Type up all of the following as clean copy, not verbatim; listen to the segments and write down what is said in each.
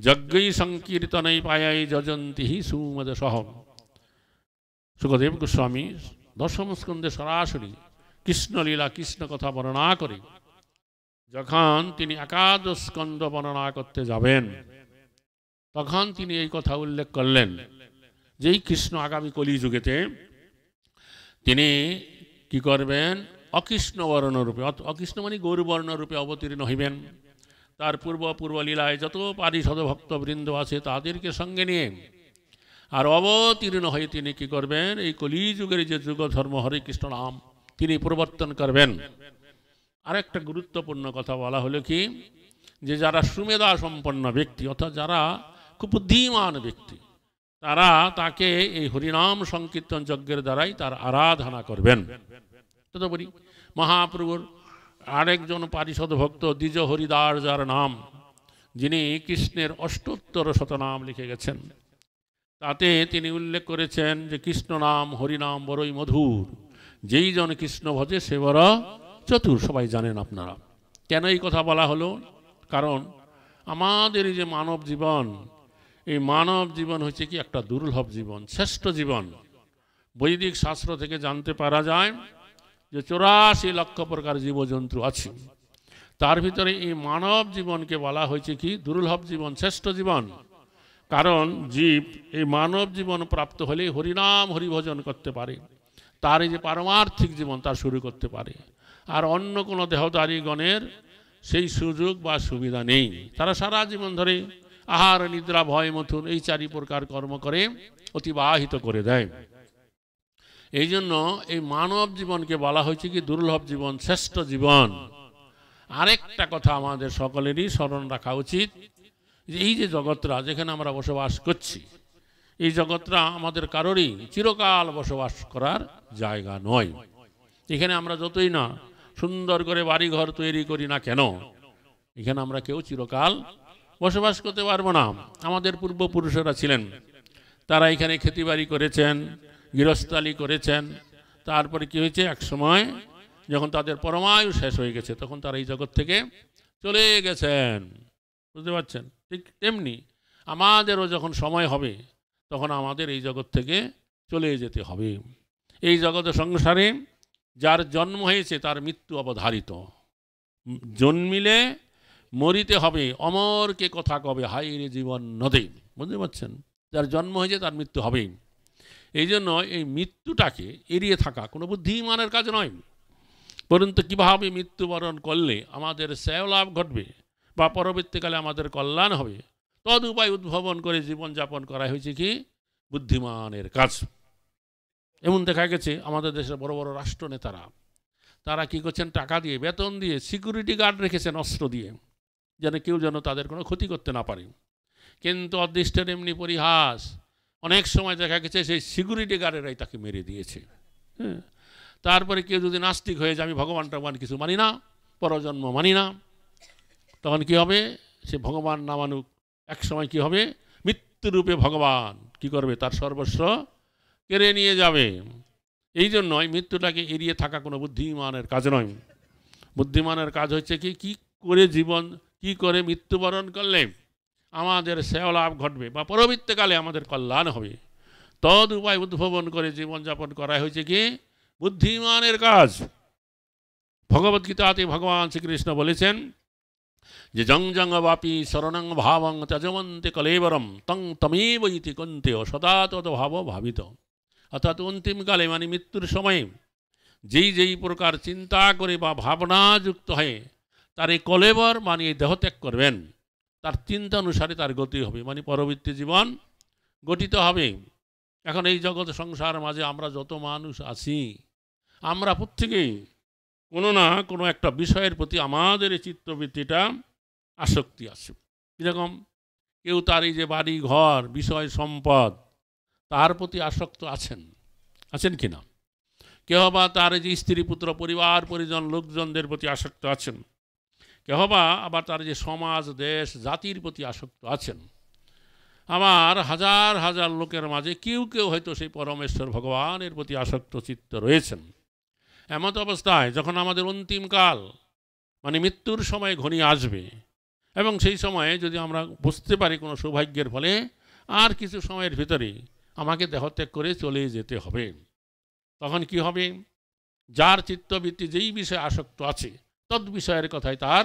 যজ্ঞৈ সংকীর্তনৈ পায়াই যজন্তি হি সুমদসহ। সুখদেব গোস্বামী দশম স্কন্ধে সরাসরি কৃষ্ণলীলা কৃষ্ণ কথা বর্ণনা করে যখন তিনি একাদশ স্কন্ধ বর্ণনা করতে যাবেন তখন তিনি এই কথা উল্লেখ করলেন যে কৃষ্ণ আগামী কলিযুগেতে তিনি কি করবেন, অকৃষ্ণ বর্ণ রূপে, অকৃষ্ণ মানে গৌরবর্ণ রূপে অবতীর্ণ হইবেন। তার পূর্ব লীলায় যত পারিষদ ভক্তবৃন্দ আছে তাদেরকে সঙ্গে নিয়ে আর অবতীর্ণ হয়ে তিনি কি করবেন, এই কলিযুগের যে যুগ ধর্ম হরে কৃষ্ণ নাম তিনি প্রবর্তন করবেন। আরেকটা গুরুত্বপূর্ণ কথা বলা হলো কি, যে যারা সুমেধা সম্পন্ন ব্যক্তি অর্থাৎ যারা খুব বুদ্ধিমান ব্যক্তি তারা তাকে এই হরিনাম সংকীর্তন যজ্ঞের দ্বারাই তার আরাধনা করবেন। তদুপরি মহাপ্রভুর আরেকজন পারিষদ ভক্ত দ্বিজ হরিদাস যার নাম, যিনি কৃষ্ণের ৭৮ শতনাম লিখে গেছেন, তাতে তিনি উল্লেখ করেছেন যে কৃষ্ণ নাম হরিনাম বড়ই মধুর, যেই জন কৃষ্ণ ভজে সে বড় চতুর। সবাই জানেন আপনারা। কেন এই কথা বলা হলো? কারণ আমাদের এই যে মানব জীবন, এই মানব জীবন হচ্ছে কি একটা দুর্লভ জীবন, শ্রেষ্ঠ জীবন। বৈদিক শাস্ত্র থেকে জানতে পারা যায় যে ৮৪ লক্ষ প্রকার জীবজন্তু আছে, তার ভিতরে এই মানব জীবনকে বলা হয়েছে কি দুর্লভ জীবন, শ্রেষ্ঠ জীবন। কারণ জীব এই মানব জীবন প্রাপ্ত হলে হরিনাম হরিভজন করতে পারে, তার এই যে পারমার্থিক জীবন তার শুরু করতে পারে। আর অন্য কোনো দেহধারীগণের সেই সুযোগ বা সুবিধা নেই। তারা সারা জীবন ধরে আহার নিদ্রা ভয় মথুন এই ৪ প্রকার কর্ম করে অতিবাহিত করে দেয়। এই জন্য এই মানব জীবনকে বলা হয়েছে কি দুর্লভ জীবন, শ্রেষ্ঠ জীবন। আরেকটা কথা আমাদের সকলেরই স্মরণ রাখা উচিত, যে এই যে জগৎটা যেখানে আমরা বসবাস করছি, এই জগৎটা আমাদের কারোরই চিরকাল বসবাস করার জায়গা নয়। এখানে আমরা যতই না সুন্দর করে বাড়িঘর তৈরি করি না কেন, এখানে আমরা কেউ চিরকাল বসবাস করতে পারবো না। আমাদের পূর্বপুরুষেরা ছিলেন, তারা এখানে খেতিবাড়ি করেছেন, গৃহস্থালি করেছেন। তারপরে কি হয়েছে, এক সময় যখন তাদের পরমায়ু শেষ হয়ে গেছে তখন তারা এই জগৎ থেকে চলে গেছেন। বুঝতে পারছেন? ঠিক তেমনি আমাদেরও যখন সময় হবে তখন আমাদের এই জগৎ থেকে চলে যেতে হবে। এই জগৎ সংসারে যার জন্ম হয়েছে তার মৃত্যু অবধারিত। জন্মিলে মরিতে হবে, অমরকে কথা কবে হাইরে জীবন নদে। বুঝতে পারছেন? যার জন্ম হয়েছে তার মৃত্যু হবেই। এই জন্য এই মৃত্যুটাকে এড়িয়ে থাকা কোনো বুদ্ধিমানের কাজ নয়। পরন্তু কীভাবে মৃত্যুবরণ করলে আমাদের শ্রেয় লাভ ঘটবে বা পরবর্তীকালে আমাদের কল্যাণ হবে, তদ উপায় উদ্ভাবন করে জীবনযাপন করা হয়েছে কি বুদ্ধিমানের কাজ। এমন দেখা গেছে আমাদের দেশের বড় বড় রাষ্ট্রনেতারা, তারা কি করছেন, টাকা দিয়ে বেতন দিয়ে সিকিউরিটি গার্ড রেখেছেন অস্ত্র দিয়ে, যেন কেউ যেন তাদের কোনো ক্ষতি করতে না পারে। কিন্তু অদৃষ্টের এমনি পরিহাস, অনেক সময় দেখা গেছে সেই সিকিউরিটি গার্ডেরাই তাকে মেরে দিয়েছে। হ্যাঁ, তারপরে কেউ যদি নাস্তিক হয়ে যায়, আমি ভগবান টগবান কিছু মানি না, পরজন্ম মানি না, তখন কি হবে, সে ভগবান না মানুক, এক সময় কি হবে, মৃত্যুরূপে ভগবান কি করবে, তার সর্বস্ব কেড়ে নিয়ে যাবে। এই জন্যই মৃত্যুটাকে এড়িয়ে থাকা কোনো বুদ্ধিমানের কাজ নয়। বুদ্ধিমানের কাজ হচ্ছে কি করে জীবন, কি করে মৃত্যুবরণ করলে আমাদের শ্রেয় লাভ ঘটবে বা পরবর্তীকালে আমাদের কল্যাণ হবে, তদ উপায় উদ্ভাবন করে জীবনযাপন করা হয়েছে কি বুদ্ধিমানের কাজ। ভগবদ্গীতাতে ভগবান শ্রীকৃষ্ণ বলেছেন যে জং জং বাপি শরণং ভাবং ত্যজবন্তে কলেবরম তং তমেব ইতি কন্তেয় সদা তদ ভাব ভাবিত। অর্থাৎ অন্তিমকালে মানে মৃত্যুর সময়ে যেই প্রকার চিন্তা করে বা ভাবনাযুক্ত হয়ে তার এই কলেবর মানে এই দেহত্যাগ করবেন, তার চিন্তা অনুসারে তার গতি হবে, মানে পরবর্তী জীবন গঠিত হবে। এখন এই জগৎ সংসার মাঝে আমরা যত মানুষ আছি, আমরা প্রত্যেকেই কোনো না কোনো একটা বিষয়ের প্রতি আমাদের এই চিত্তবৃত্তিটা আসক্তি আছে। কীরকম, কেউ তার এই যে বাড়ি ঘর বিষয় সম্পদ তার প্রতি আসক্ত আছেন কি না? কেহ বা তার যে স্ত্রী পুত্র পরিবার পরিজন লোকজনদের প্রতি আসক্ত আছেন, কেহ বা আবার তার যে সমাজ দেশ জাতির প্রতি আসক্ত আছেন। আমার হাজার হাজার লোকের মাঝে কেউ কেউ হয়তো সেই পরমেশ্বর ভগবানের প্রতি আসক্ত চিত্ত রয়েছেন। এমত অবস্থায় যখন আমাদের অন্তিমকাল মানে মৃত্যুর সময় ঘনিয়ে আসবে, এবং সেই সময়ে যদি আমরা বুঝতে পারি কোনো সৌভাগ্যের ফলে আর কিছু সময়ের ভিতরে আমাকে দেহত্যাগ করে চলে যেতে হবে, তখন কি হবে? যার চিত্তবৃত্তি যেই বিষয়ে আসক্ত আছে তদ বিষয়ের কথাই তার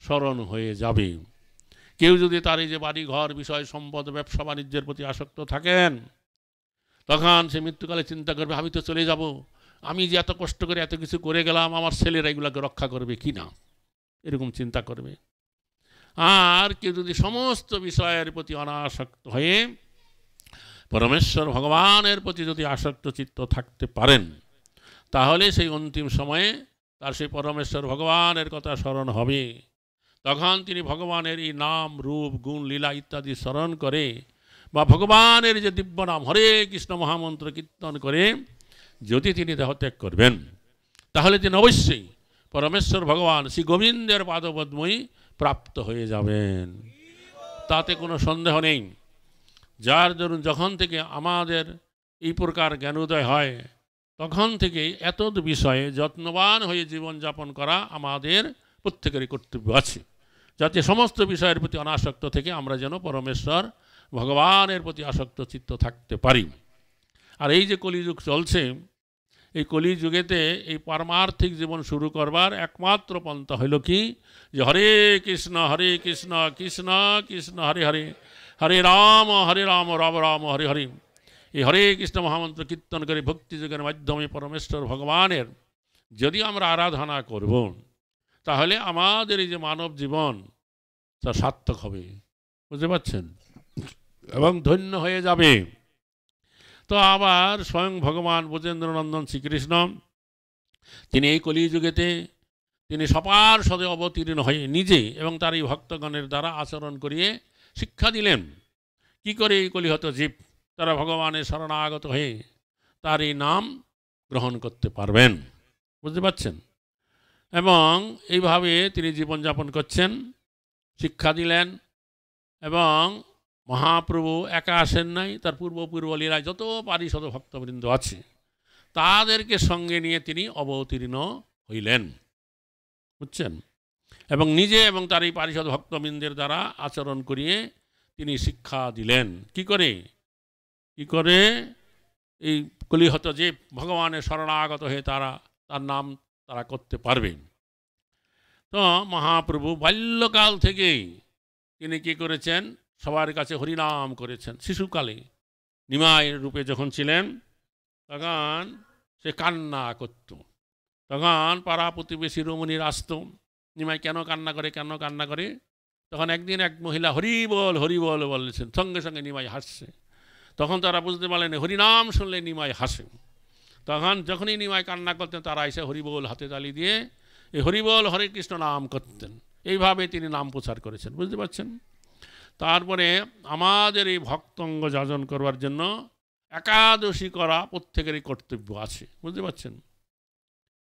স্মরণ হয়ে যাবে। কেউ যদি তার এই যে বাড়ি ঘর বিষয় সম্পদ ব্যবসা বাণিজ্যের প্রতি আসক্ত থাকেন, তখন সে মৃত্যুকালে চিন্তা করবে আমি তো চলে যাব, আমি যে এত কষ্ট করে এত কিছু করে গেলাম আমার ছেলেরা এগুলোকে রক্ষা করবে কি না, এরকম চিন্তা করবে। আর কেউ যদি সমস্ত বিষয়ের প্রতি অনাসক্ত হয়ে পরমেশ্বর ভগবানের প্রতি যদি আসক্ত চিত্ত থাকতে পারেন, তাহলে সেই অন্তিম সময়ে তার সেই পরমেশ্বর ভগবানের কথা স্মরণ হবে। তখন তিনি ভগবানের এই নাম রূপ গুণ লীলা ইত্যাদি স্মরণ করে বা ভগবানের যে দিব্য নাম হরে কৃষ্ণ মহামন্ত্র কীর্তন করে যদি তিনি দেহত্যাগ করবেন, তাহলে তিনি অবশ্যই পরমেশ্বর ভগবান শ্রী গোবিন্দের পাদপদ্মই প্রাপ্ত হয়ে যাবেন, তাতে কোনো সন্দেহ নেই। যার দরুন যখন থেকে আমাদের এই প্রকার জ্ঞানোদয় হয়, তখন থেকে এতদ বিষয়ে যত্নবান হয়ে জীবনযাপন করা আমাদের প্রত্যেকেরই কর্তব্য আছে, যাতে সমস্ত বিষয়ের প্রতি অনাসক্ত থেকে আমরা যেন পরমেশ্বর ভগবানের প্রতি আসক্ত চিত্ত থাকতে পারি। আর এই যে কলিযুগ চলছে, এই কলিযুগেতে এই পারমার্থিক জীবন শুরু করবার একমাত্র পন্থা হইল কি, যে হরে কৃষ্ণ কৃষ্ণ কৃষ্ণ হরে হরে, হরে রাম রাম রাম হরে হরে। এই হরে কৃষ্ণ মহামন্ত্র কীর্তন করে ভক্তিযোগের মাধ্যমে পরমেশ্বর ভগবানের যদি আমরা আরাধনা করব, তাহলে আমাদের এই যে মানব জীবন তা সার্থক হবে, বুঝতে পারছেন, এবং ধন্য হয়ে যাবে। তো আবার স্বয়ং ভগবান ব্রজেন্দ্রনন্দন শ্রীকৃষ্ণ তিনি এই কলিযুগেতে তিনি সবার সদে অবতীর্ণ হয়ে নিজে এবং তার এই ভক্তগণের দ্বারা আচরণ করিয়ে শিক্ষা দিলেন কি করে এই কলিহত জীব তারা ভগবানের শরণাগত হয়ে তার এই নাম গ্রহণ করতে পারবেন, বুঝতে পারছেন। এবং এইভাবে তিনি জীবনযাপন করছেন, শিক্ষা দিলেন। এবং মহাপ্রভু একা আসেন নাই, তার পূর্ব লীলায় যত পারিষদ ভক্তবৃন্দ আছে তাদেরকে সঙ্গে নিয়ে তিনি অবতীর্ণ হইলেন, বুঝছেন। এবং নিজে এবং তার এই পারিষদ ভক্তবৃন্দের দ্বারা আচরণ করিয়ে তিনি শিক্ষা দিলেন কি করে এই কলিহত যে ভগবানের শরণাগত হয়ে তার নাম তারা করতে পারবেন। তো মহাপ্রভু বাল্যকাল থেকেই তিনি কি করেছেন, সবার কাছে হরিনাম করেছেন। শিশুকালে নিমাইয়ের রূপে যখন ছিলেন তখন সে কান্না করত, তখন পাড়া প্রতিবেশী রমণীর আসত, নিমাই কেন কান্না করে। তখন একদিন এক মহিলা হরি বল বলেছেন, সঙ্গে সঙ্গে নিমাই হাসছে। তখন তারা বুঝতে পারলেন হরিনাম শুনলে নিমাই হাসে। তখন যখনই নিমাই কান্না করতেন তারা এসে হরিবোল হাতে তালি দিয়ে এই হরিবোল হরে কৃষ্ণ নাম করতেন। এইভাবে তিনি নাম প্রচার করেছেন, বুঝতে পারছেন। তারপরে আমাদের এই ভক্তঙ্গ যাজন করবার জন্য একাদশী করা প্রত্যেকেরই কর্তব্য আছে, বুঝতে পারছেন।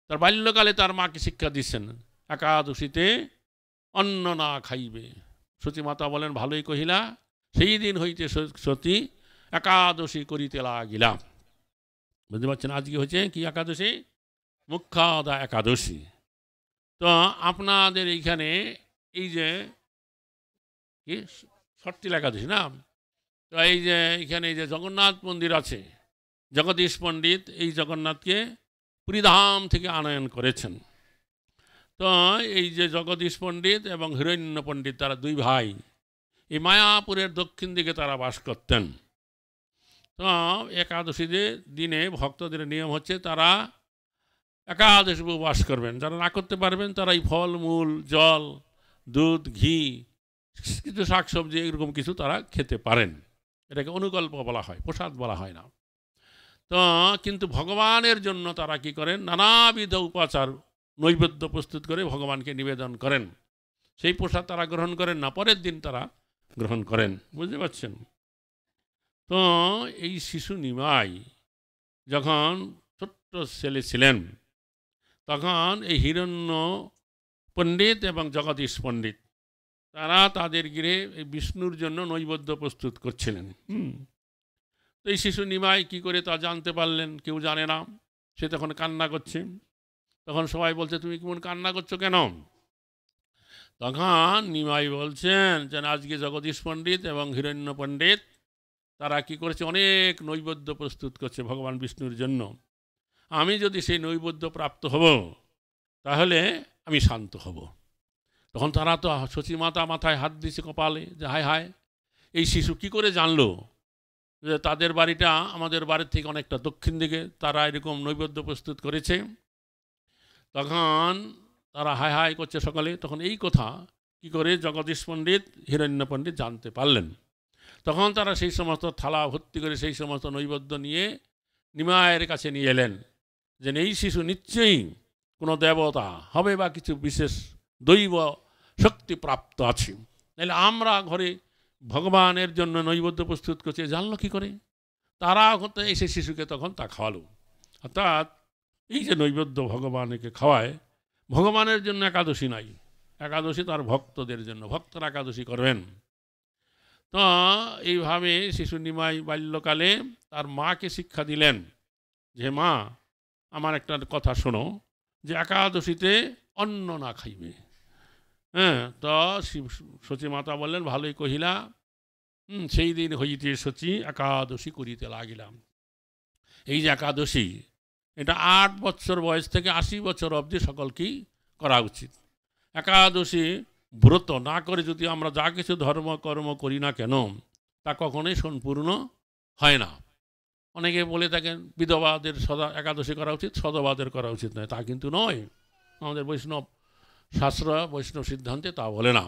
তার বাল্যকালে তার মাকে শিক্ষা দিচ্ছেন একাদশীতে অন্ন না খাইবে। সতীমাতা বলেন ভালোই কহিলা, সেই দিন হইতে সতী একাদশী করিতে লাগিলা, বুঝতে পারছেন। আজকে হচ্ছে কি একাদশী, মুখ্যাদা একাদশী। তো আপনাদের এইখানে এই যে কি সট্টিল একাদশী না, তো এই যে এখানে এই যে জগন্নাথ মন্দির আছে, জগদীশ পণ্ডিত এই জগন্নাথকে পুরীধাম থেকে আনয়ন করেছেন। তো এই যে জগদীশ পণ্ডিত এবং হিরণ্য পণ্ডিত তারা দুই ভাই এই মায়াপুরের দক্ষিণ দিকে তারা বাস করতেন। তো একাদশী দিনে ভক্তদের নিয়ম হচ্ছে তারা একাদশী উপবাস করবেন। যারা না করতে পারবেন তারা এই ফল মূল জল দুধ ঘি কিছু শাকসবজি এরকম কিছু তারা খেতে পারেন। এটাকে অনুকল্প বলা হয়, প্রসাদ বলা হয় না। তো কিন্তু ভগবানের জন্য তারা কি করেন, নানাবিধ উপাচার নৈবেদ্য প্রস্তুত করে ভগবানকে নিবেদন করেন। সেই প্রসাদ তারা গ্রহণ করেন না, পরের দিন তারা গ্রহণ করেন, বুঝতে পারছেন। তো এই শিশু নিমাই যখন ছোট্ট ছেলে ছিলেন তখন এই হিরণ্য পণ্ডিত এবং জগদীশ পণ্ডিত তারা তাদের গৃহে এই বিষ্ণুর জন্য নৈবেদ্য প্রস্তুত করছিলেন। তো এই শিশু নিমাই কি করে তা জানতে পারলেন, কেউ জানে না। সে তখন কান্না করছে। তখন সবাই বলছে তুমি কেমন কান্না করছো কেন? তখন নিমাই বলছেন যে আজকে জগদীশ পণ্ডিত এবং হিরণ্য পণ্ডিত তারা কি করেছে, অনেক নৈবেদ্য প্রস্তুত করছে ভগবান বিষ্ণুর জন্য। আমি যদি সেই নৈবেদ্য প্রাপ্ত হব তাহলে আমি শান্ত হব। তখন তারা তো সচিমাতা মাথায় হাত দিয়েছে কপালে, যে হায় হায়, এই শিশু কি করে জানলো যে তাদের বাড়িটা আমাদের বাড়ির থেকে অনেকটা দক্ষিণ দিকে, তারা এরকম নৈবেদ্য প্রস্তুত করেছে। তখন তারা হায় হায় করছে সকালে। তখন এই কথা কি করে জগদীশ পণ্ডিত হিরণ্য পণ্ডিত জানতে পারলেন। তখন তারা সেই সমস্ত থালা ভর্তি করে সেই সমস্ত নৈবেদ্য নিয়ে নিমায়ের কাছে নিয়ে এলেন, যে এই শিশু নিশ্চয়ই কোনো দেবতা হবে বা কিছু বিশেষ দৈব শক্তি প্রাপ্ত আছে, তাহলে আমরা ঘরে ভগবানের জন্য নৈবেদ্য প্রস্তুত করছে জানলো কী করে। তারা এসে শিশুকে তখন তা খাওয়ালো। অর্থাৎ এই যে নৈবেদ্য ভগবানকে খাওয়ায়, ভগবানের জন্য একাদশী নাই, একাদশী তার ভক্তদের জন্য, ভক্তরা একাদশী করবেন। তো এইভাবে শিশু নিমাই বাল্যকালে তার মাকে শিক্ষা দিলেন যে মা, আমার একটা কথা শোনো, যে একাদশীতে অন্ন না খাইবে। হ্যাঁ, তো শচী মাতা বললেন, ভালোই কহিলা, সেই দিন হইতে শচী একাদশী করিতে লাগিলাম। এই যে একাদশী, এটা 8 বছর বয়স থেকে 80 বছর অবধি সকলকেই করা উচিত। একাদশী ব্রত না করে যদি আমরা যা কিছু ধর্ম কর্ম করি না কেন, তা কখনোই সম্পূর্ণ হয় না। অনেকে বলে থাকেন বিধবাদের সদা একাদশী করা উচিত, সদবাদের করা উচিত নয়, তা কিন্তু নয়। আমাদের বৈষ্ণব শাস্ত্র, বৈষ্ণব সিদ্ধান্তে তা বলে না।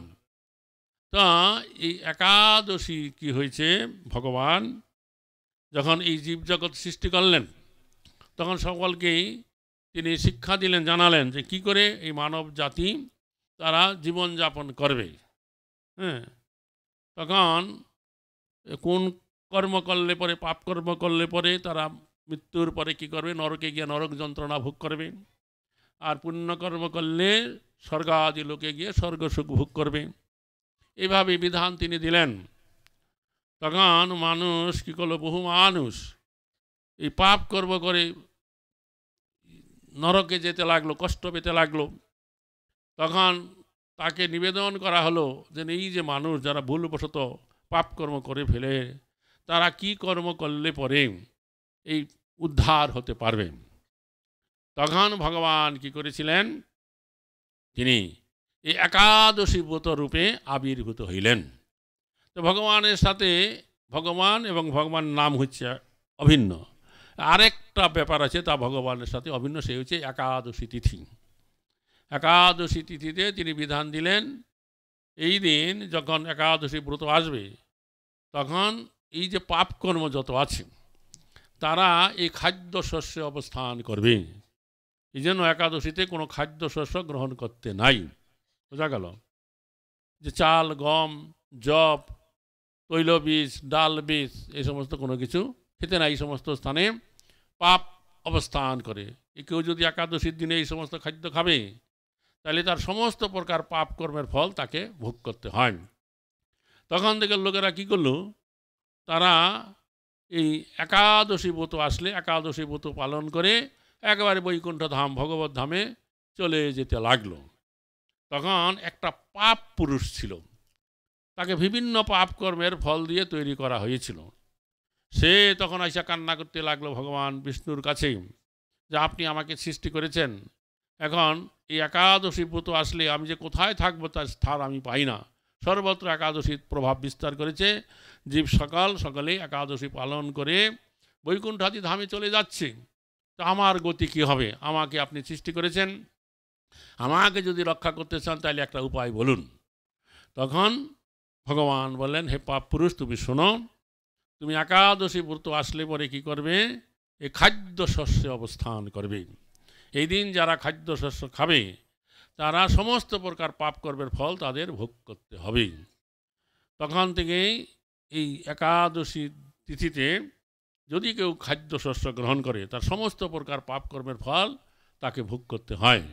তা এই একাদশী কি হয়েছে, ভগবান যখন এই জীবজগৎ সৃষ্টি করলেন তখন সকলকেই তিনি শিক্ষা দিলেন, জানালেন যে কি করে এই মানব জাতি তারা জীবনযাপন করবে। হ্যাঁ, তখন কোন কর্ম করলে পরে, পাপ কর্ম করলে পরে তারা মৃত্যুর পরে কি করবে, নরকে গিয়ে নরক যন্ত্রণা ভোগ করবে, আর পুণ্যকর্ম করলে স্বর্গাদি লোকে গিয়ে স্বর্গ সুখ ভোগ করবে। এইভাবে বিধান তিনি দিলেন। তখন মানুষ কি করলো, বহু মানুষ এই পাপ কর্ম করে নরকে যেতে লাগলো, কষ্ট পেতে লাগলো। তখন তাকে নিবেদন করা হলো যে এই যে মানুষ যারা ভুলবশত পাপকর্ম করে ফেলে, তারা কি কর্ম করলে পরে এই উদ্ধার হতে পারবে। তখন ভগবান কি করেছিলেন, তিনি এই একাদশী ব্রত রূপে আবির্ভূত হইলেন। তো ভগবানের সাথে, ভগবান এবং ভগবান নাম হচ্ছে অভিন্ন, আরেকটা ব্যাপার আছে তা ভগবানের সাথে অভিন্ন, সে হচ্ছে একাদশী তিথি। একাদশী তিথিতে তিনি বিধান দিলেন, এই দিন যখন একাদশী ব্রত আসবে তখন এই যে পাপকর্ম যত আছে তারা এই খাদ্যশস্যে অবস্থান করবে। এই জন্য একাদশীতে কোনো খাদ্যশস্য গ্রহণ করতে নাই। বোঝা গেল যে চাল, গম, যব, তৈলবীজ, ডাল বীজ এই সমস্ত কোনো কিছু খেতে নাই। এই সমস্ত স্থানে পাপ অবস্থান করে। কেউ যদি একাদশীর দিনে এই সমস্ত খাদ্য খাবে তাহলে তার সমস্ত প্রকার পাপ কর্মের ফল তাকে ভোগ করতে হয়। তখন থেকে লোকেরা কী করলো, তারা এই একাদশী ব্রত আসলে একাদশী ব্রত পালন করে একেবারে বৈকুণ্ঠ ধাম, ভগবত ধামে চলে যেতে লাগলো। তখন একটা পাপ পুরুষ ছিল, তাকে বিভিন্ন পাপ কর্মের ফল দিয়ে তৈরি করা হয়েছিল। সে তখন আইসা কান্না করতে লাগলো ভগবান বিষ্ণুর কাছে, যে আপনি আমাকে সৃষ্টি করেছেন, এখন এই একাদশী ব্রত আসলে আমি যে কোথায় থাকবো তার স্থান আমি পাই না। সর্বত্র একাদশীর প্রভাব বিস্তার করেছে, জীব সকালে একাদশী পালন করে বৈকুণ্ঠাদি ধামে চলে যাচ্ছে। তো আমার গতি কী হবে? আমাকে আপনি সৃষ্টি করেছেন, আমাকে যদি রক্ষা করতে চান তাহলে একটা উপায় বলুন। তখন ভগবান বললেন, হে পাপ পুরুষ, তুমি শোনো, তুমি একাদশী ব্রত আসলে পরে কি করবে, এই খাদ্যশস্যে অবস্থান করবে। এই দিন যারা খাদ্যশস্য খাবে তারা সমস্ত প্রকার পাপ কর্মের ফল তাদের ভোগ করতে হবে। তখন থেকে এই একাদশী তিথিতে যদি কেউ খাদ্যশস্য গ্রহণ করে তার সমস্ত প্রকার পাপ কর্মের ফল তাকে ভোগ করতে হয়।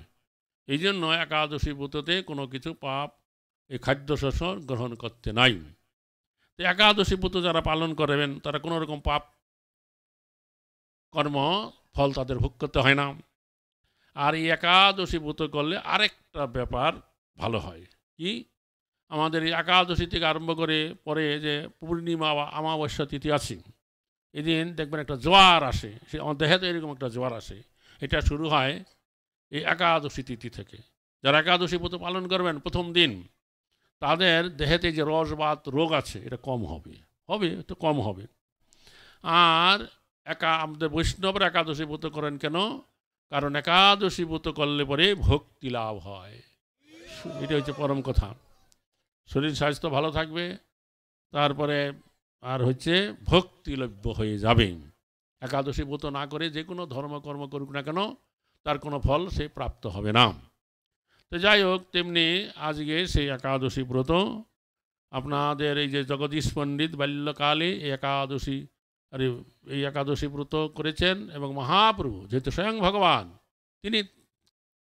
এই জন্য একাদশী ব্রততে কোনো কিছু পাপ এই খাদ্যশস্য গ্রহণ করতে নাই। তো একাদশী ব্রত যারা পালন করবেন তারা কোনো রকম পাপ কর্ম ফল তাদের ভোগ করতে হয় না। আর এই একাদশী ব্রত করলে আরেকটা ব্যাপার ভালো হয়, কি আমাদের এই একাদশী থেকে আরম্ভ করে পরে যে পূর্ণিমা বা অমাবস্যা তিথি আছে, এদিন দেখবেন একটা জোয়ার আসে, সে আমার দেহে তো এরকম একটা জোয়ার আসে। এটা শুরু হয় এই একাদশী তিথি থেকে। যারা একাদশী ব্রত পালন করবেন প্রথম দিন, তাদের দেহেতে যে রসবাত রোগ আছে এটা কম হবে, তো কম হবে। আর আমাদের বৈষ্ণবরা একাদশী ব্রত করেন কেন? কারণ একাদশী ব্রত করলে পরে ভক্তি লাভ হয়। এটা হচ্ছে পরম কথা। শরীর স্বাস্থ্য ভালো থাকবে, তারপরে আর হচ্ছে ভক্তিলভ্য হয়ে যাবে। একাদশী ব্রত না করে যে কোনো ধর্মকর্ম করুক না কেন, তার কোনো ফল সে প্রাপ্ত হবে না। তো যাই হোক, তেমনি আজকে সেই একাদশী ব্রত আপনাদের এই যে জগদীশ পণ্ডিত বাল্যকালে এই একাদশী ব্রত করেছেন, এবং মহাপ্রভু যেহেতু স্বয়ং ভগবান, তিনি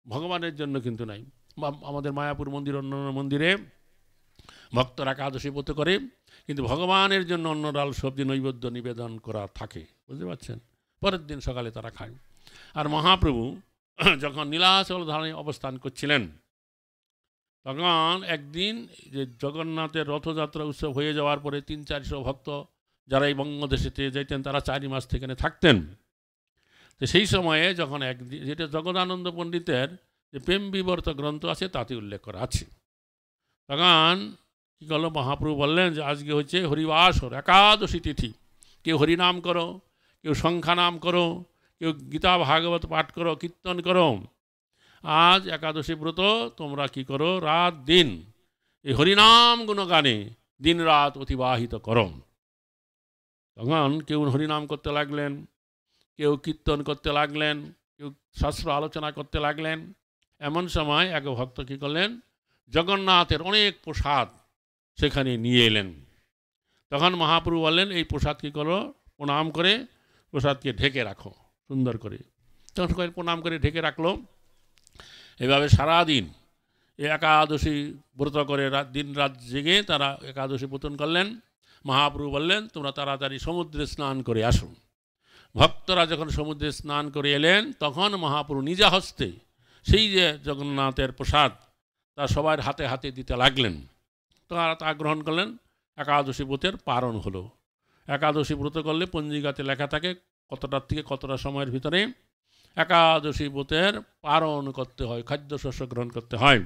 ভগবানের জন্য কিন্তু নাই। আমাদের মায়াপুর মন্দির, অন্যান্য মন্দিরে ভক্তরা একাদশী ব্রত করে, কিন্তু ভগবানের জন্য অন্য ডাল সবজি নৈবেদ্য নিবেদন করা থাকে, বুঝতে পারছেন? পরের দিন সকালে তারা খায়। আর মহাপ্রভু যখন নীলাচল ধারণে অবস্থান করছিলেন, তখন একদিন যে জগন্নাথের রথযাত্রা উৎসব হয়ে যাওয়ার পরে 300-400 ভক্ত যারা এই বঙ্গদেশেতে যেতেন, তারা 4 মাস সেখানে থাকতেন। তো সেই সময়ে যখন একদিন, যেটা জগদানন্দ পণ্ডিতের যে প্রেম বিবর্ত গ্রন্থ আছে তাতে উল্লেখ করা আছে, তখন কী করল, মহাপ্রভু বললেন যে আজকে হচ্ছে হরিবাসর একাদশী তিথি। কেউ হরিনাম করো, কেউ সংখ্যা নাম করো, কেউ গীতা ভাগবত পাঠ করো, কীর্তন করো। আজ একাদশী ব্রত তোমরা কি করো, রাত দিন এই হরিনাম গুণগানে দিন রাত অতিবাহিত করো। তখন কেউ হরিনাম করতে লাগলেন, কেউ কীর্তন করতে লাগলেন, কেউ শাস্ত্র আলোচনা করতে লাগলেন। এমন সময় এক ভক্ত কী করলেন, জগন্নাথের অনেক প্রসাদ সেখানে নিয়ে এলেন। তখন মহাপ্রভু বললেন, এই প্রসাদ কী করো, প্রণাম করে প্রসাদকে ঢেকে রাখো সুন্দর করে। তখন সবাই প্রণাম করে ঢেকে রাখলো। এভাবে সারাদিন এই একাদশী ব্রত করে দিন রাত জেগে তারা একাদশী ব্রতন করলেন। মহাপ্রভু বললেন, তোমরা তাড়াতাড়ি সমুদ্রে স্নান করে আসো। ভক্তরা যখন সমুদ্রে স্নান করে এলেন, তখন মহাপ্রভু নিজা হস্তে সেই যে জগন্নাথের প্রসাদ তা সবার হাতে হাতে দিতে লাগলেন। তারা তা গ্রহণ করলেন। একাদশী ব্রতের পারণ হলো। একাদশী ব্রত করলে পঞ্জিকাতে লেখা থাকে কতটার থেকে কতটা সময়ের ভিতরে একাদশী ব্রতের পারণ করতে হয়, খাদ্যশস্য গ্রহণ করতে হয়।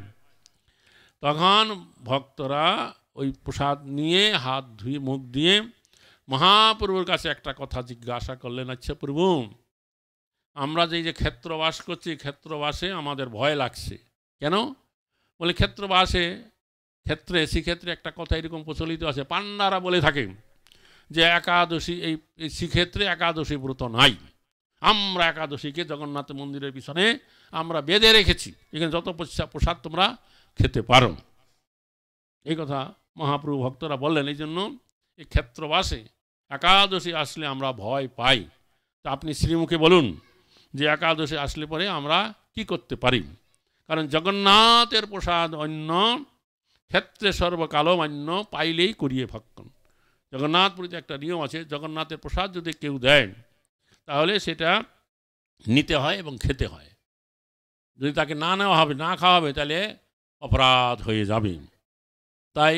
তখন ভক্তরা ওই প্রসাদ নিয়ে হাত ধুয়ে মুখ দিয়ে মহাপ্রভুর কাছে একটা কথা জিজ্ঞাসা করলেন, আচ্ছা প্রভু, আমরা যে ক্ষেত্রবাস করছি, ক্ষেত্রবাসে আমাদের ভয় লাগছে কেন? বলে শ্রীক্ষেত্রে একটা কথা এরকম প্রচলিত আছে, পান্ডারা বলে থাকে যে একাদশী এই শ্রীক্ষেত্রে একাদশী ব্রত নাই। আমরা একাদশীকে জগন্নাথ মন্দিরের পিছনে আমরা বেঁধে রেখেছি, এখানে যত প্রসাদ তোমরা খেতে পারো। এই কথা মহাপ্রভু ভক্তরা বললেন। এই জন্য এই ক্ষেত্রবাসে একাদশী আসলে আমরা ভয় পাই। তা আপনি শ্রীমুখে বলুন যে একাদশী আসলে পরে আমরা কি করতে পারি। কারণ জগন্নাথের প্রসাদ অন্য, ক্ষেত্রে সর্বকালম অন্য, পাইলেই করিয়ে ভক্ষণ। জগন্নাথপুরীতে একটা নিয়ম আছে, জগন্নাথের প্রসাদ যদি কেউ দেয় তাহলে সেটা নিতে হয় এবং খেতে হয়। যদি তাকে না নেওয়া হবে, না খাওয়া হবে, তাহলে অপরাধ হয়ে যাবে। তাই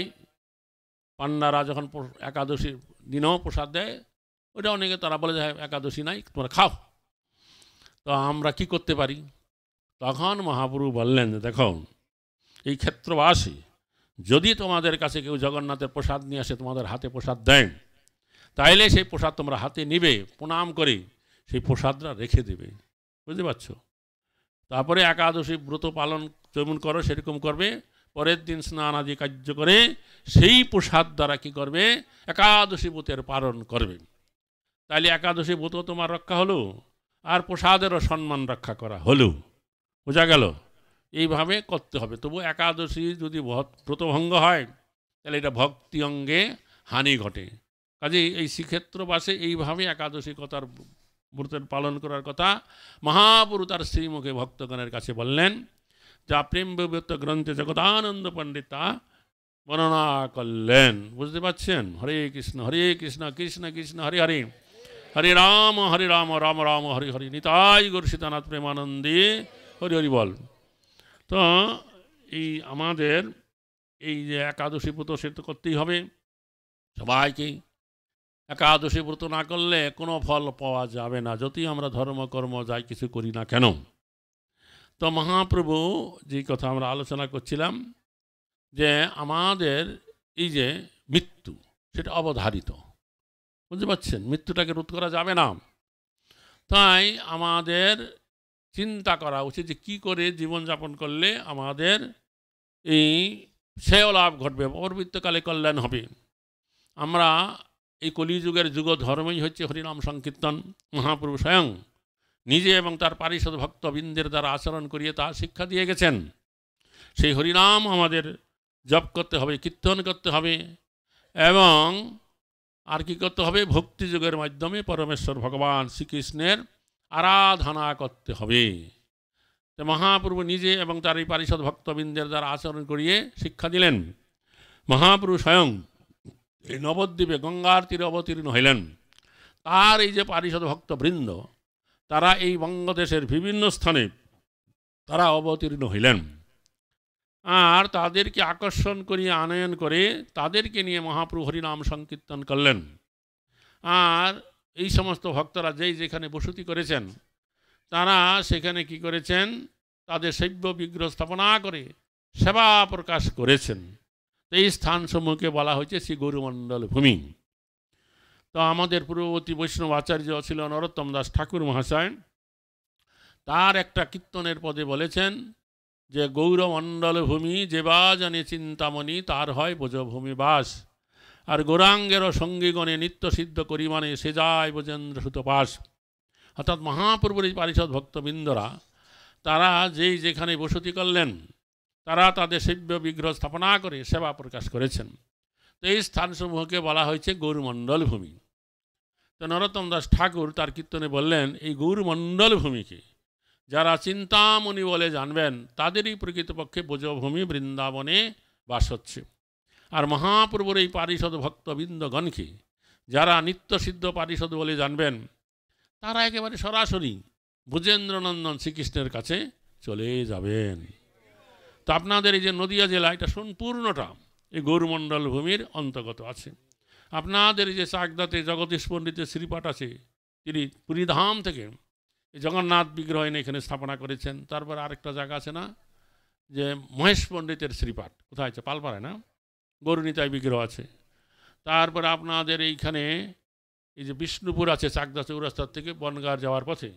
পান্ডারা যখন একাদশীর দিনেও প্রসাদ দেয়, ওটা অনেকে তারা বলে যায় একাদশী নাই, তোমরা খাও। তো আমরা কি করতে পারি? তখন মহাপ্রভু বললেন, দেখো এই ক্ষেত্রবাসী যদি তোমাদের কাছে কেউ জগন্নাথের প্রসাদ নিয়ে আসে, তোমাদের হাতে প্রসাদ দেয়, তাইলে সেই প্রসাদ তোমরা হাতে নিবে, প্রণাম করে সেই প্রসাদটা রেখে দেবে, বুঝতে পারছো? তারপরে একাদশী ব্রত পালন যেমন করো সেরকম করবে। পরের দিন স্নান আদি কার্য করে সেই প্রসাদ দ্বারা কী করবে, একাদশী ব্রতের পালন করবে। তাইলে একাদশী ব্রত তোমার রক্ষা হলো, আর প্রসাদেরও সম্মান রক্ষা করা হলো। বোঝা গেল? এইভাবে করতে হবে। তবু একাদশী যদি ব্রতভঙ্গ হয় তাহলে এটা ভক্তি অঙ্গে হানি ঘটে। কাজেই এই শ্রীক্ষেত্রবাসে এইভাবে একাদশী কথার ব্রতের পালন করার কথা মহাপুরু তার শ্রীমুখে ভক্তগণের কাছে বললেন। যা প্রেম বিবর্ত গ্রন্থে জগদানন্দ পণ্ডিত তা বর্ণনা করলেন। বুঝতে পারছেন? হরে কৃষ্ণ কৃষ্ণ কৃষ্ণ হরে হরে, হরে রাম রাম রাম হরে হরে, নিতাই গৌর সীতানাথ প্রেমানন্দে হরি হরি বল। তো এই আমাদের এই যে একাদশী ব্রত সে তো করতেই হবে সবাইকে। একাদশী ব্রত না করলে কোনো ফল পাওয়া যাবে না, যতই আমরা ধর্মকর্ম যাই কিছু করি না কেন। তো মহাপ্রভু যে কথা আমরা আলোচনা করছিলাম যে আমাদের এই যে মৃত্যু সেটা অবধারিত, বুঝতে পারছেন, মৃত্যুটাকে রোধ করা যাবে না। তাই আমাদের চিন্তা করা উচিত যে কী করে জীবনযাপন করলে আমাদের এই শ্রেয় লাভ ঘটবে, পরবর্তীকালে কল্যাণ হবে। আমরা এই কলিযুগের যুগ ধর্মই হচ্ছে হরিনাম সংকীর্তন। মহাপ্রভু স্বয়ং নিজে এবং তার পারিষদ ভক্তবৃন্দের দ্বারা আচরণ করিয়ে তা শিক্ষা দিয়ে গেছেন। সেই হরিনাম আমাদের জপ করতে হবে, কীর্তন করতে হবে এবং আর কি করতে হবে, ভক্তিযোগের মাধ্যমে পরমেশ্বর ভগবান শ্রীকৃষ্ণের আরাধনা করতে হবে। তো মহাপ্রভু নিজে এবং তার এই পারিষদ ভক্তবৃন্দের দ্বারা আচরণ করিয়ে শিক্ষা দিলেন। মহাপ্রভু স্বয়ং এই নবদ্বীপে গঙ্গার তীরে অবতীর্ণ হইলেন। তার এই যে পারিষদ ভক্তবৃন্দ তারা এই বঙ্গদেশের বিভিন্ন স্থানে তারা অবতীর্ণ হইলেন, আর তাদেরকে আকর্ষণ করিয়ে আনয়ন করে তাদেরকে নিয়ে মহাপ্রভু হরিনাম সংকীর্তন করলেন। আর এই সমস্ত ভক্তরা যেই যেখানে বসতি করেছেন তারা সেখানে কি করেছেন, তাদের শৈব বিগ্রহ স্থাপনা করে সেবা প্রকাশ করেছেন। এই স্থানসমূহকে বলা হয়েছে শ্রী গৌরমণ্ডল ভূমি। তো আমাদের পূর্ববর্তী বৈষ্ণব আচার্য ছিল নরোত্তম দাস ঠাকুর মহাশয়, তার একটা কীর্তনের পদে বলেছেন যে গৌরমণ্ডল ভূমি যে বা জানে চিন্তামণি তার হয় ব্রজভূমি বাস, আর গৌরাঙ্গেরও সঙ্গীগণে নিত্য সিদ্ধ করিমানে সে যায় ব্রজেন্দ্র সুত পাস। অর্থাৎ মহাপ্রভুর এই পারিষদ ভক্তবৃন্দরা তারা যেই যেখানে বসতি করলেন তারা তাদের শৈব বিগ্রহ স্থাপনা করে সেবা প্রকাশ করেছেন। তো এই স্থানসমূহকে বলা হয়েছে গৌরমণ্ডল ভূমি। তো নরোত্তম দাস ঠাকুর তার কীর্তনে বললেন এই গৌরমণ্ডল ভূমিকে যারা চিন্তামণি বলে জানবেন তাদেরই প্রকৃতপক্ষে ব্রজভূমি বৃন্দাবনে বাস হচ্ছে। আর মহাপ্রভুর এই পারিষদ ভক্তবৃন্দগণকে যারা নিত্যসিদ্ধ পারিষদ বলে জানবেন তারা একেবারে সরাসরি ব্রজেন্দ্রনন্দন শ্রীকৃষ্ণের কাছে চলে যাবেন। তো আপনাদের এই যে নদিয়া জেলা এটা সম্পূর্ণটা এই গৌরমণ্ডল ভূমির অন্তর্গত আছে। আপনাদের এই যে চাকদাতে জগদীশ পণ্ডিতের শ্রীপাঠ আছে, তিনি পুরীধাম থেকে এই জগন্নাথ বিগ্রহ এনে এখানে স্থাপনা করেছেন। তারপর আরেকটা জায়গা আছে না যে মহেশ পণ্ডিতের শ্রীপাঠ, কোথায় আছে, পালপাড়ায় না, গৌরনীতায় বিগ্রহ আছে। তারপরে আপনাদের এইখানে এই যে বিষ্ণুপুর আছে চাকদা চৌরাস্তার থেকে বনগাঁ যাওয়ার পথে,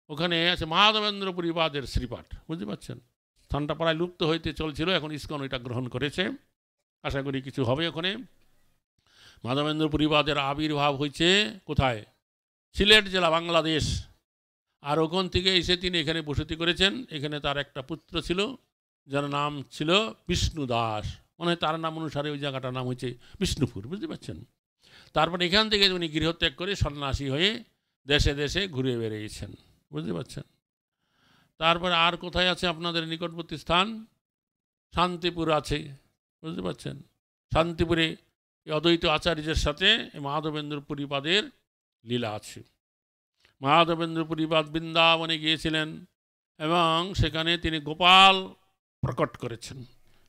ওখানে আছে মাধবেন্দ্র পরিবাদের শ্রীপাঠ, বুঝতে পারছেন। স্থানটা প্রায় লুপ্ত হইতে চলছিল, এখন ইস্কন ওইটা গ্রহণ করেছে, আশা করি কিছু হবে ওখানে। মাধবেন্দ্র পরিবাদের আবির্ভাব হয়েছে কোথায়, সিলেট জেলা, বাংলাদেশ। আর ওখান থেকে এসে তিনি এখানে বসতি করেছেন। এখানে তার একটা পুত্র ছিল যার নাম ছিল বিষ্ণু দাস, মানে তার নাম অনুসারে ওই জায়গাটার নাম হচ্ছে বিষ্ণুপুর, বুঝতে পারছেন। তারপরে এখান থেকে উনি গৃহত্যাগ করে সন্ন্যাসী হয়ে দেশে দেশে ঘুরে বেরিয়েছেন, বুঝতে পারছেন। তারপরে আর কোথায় আছে আপনাদের নিকটবর্তী স্থান, শান্তিপুর আছে, বুঝতে পারছেন। শান্তিপুরে অদ্বৈত আচার্যের সাথে মাধবেন্দ্র পরিপাদের লীলা আছে। মাধবেন্দ্র পরিপাদ বৃন্দাবনে গিয়েছিলেন এবং সেখানে তিনি গোপাল প্রকট করেছেন।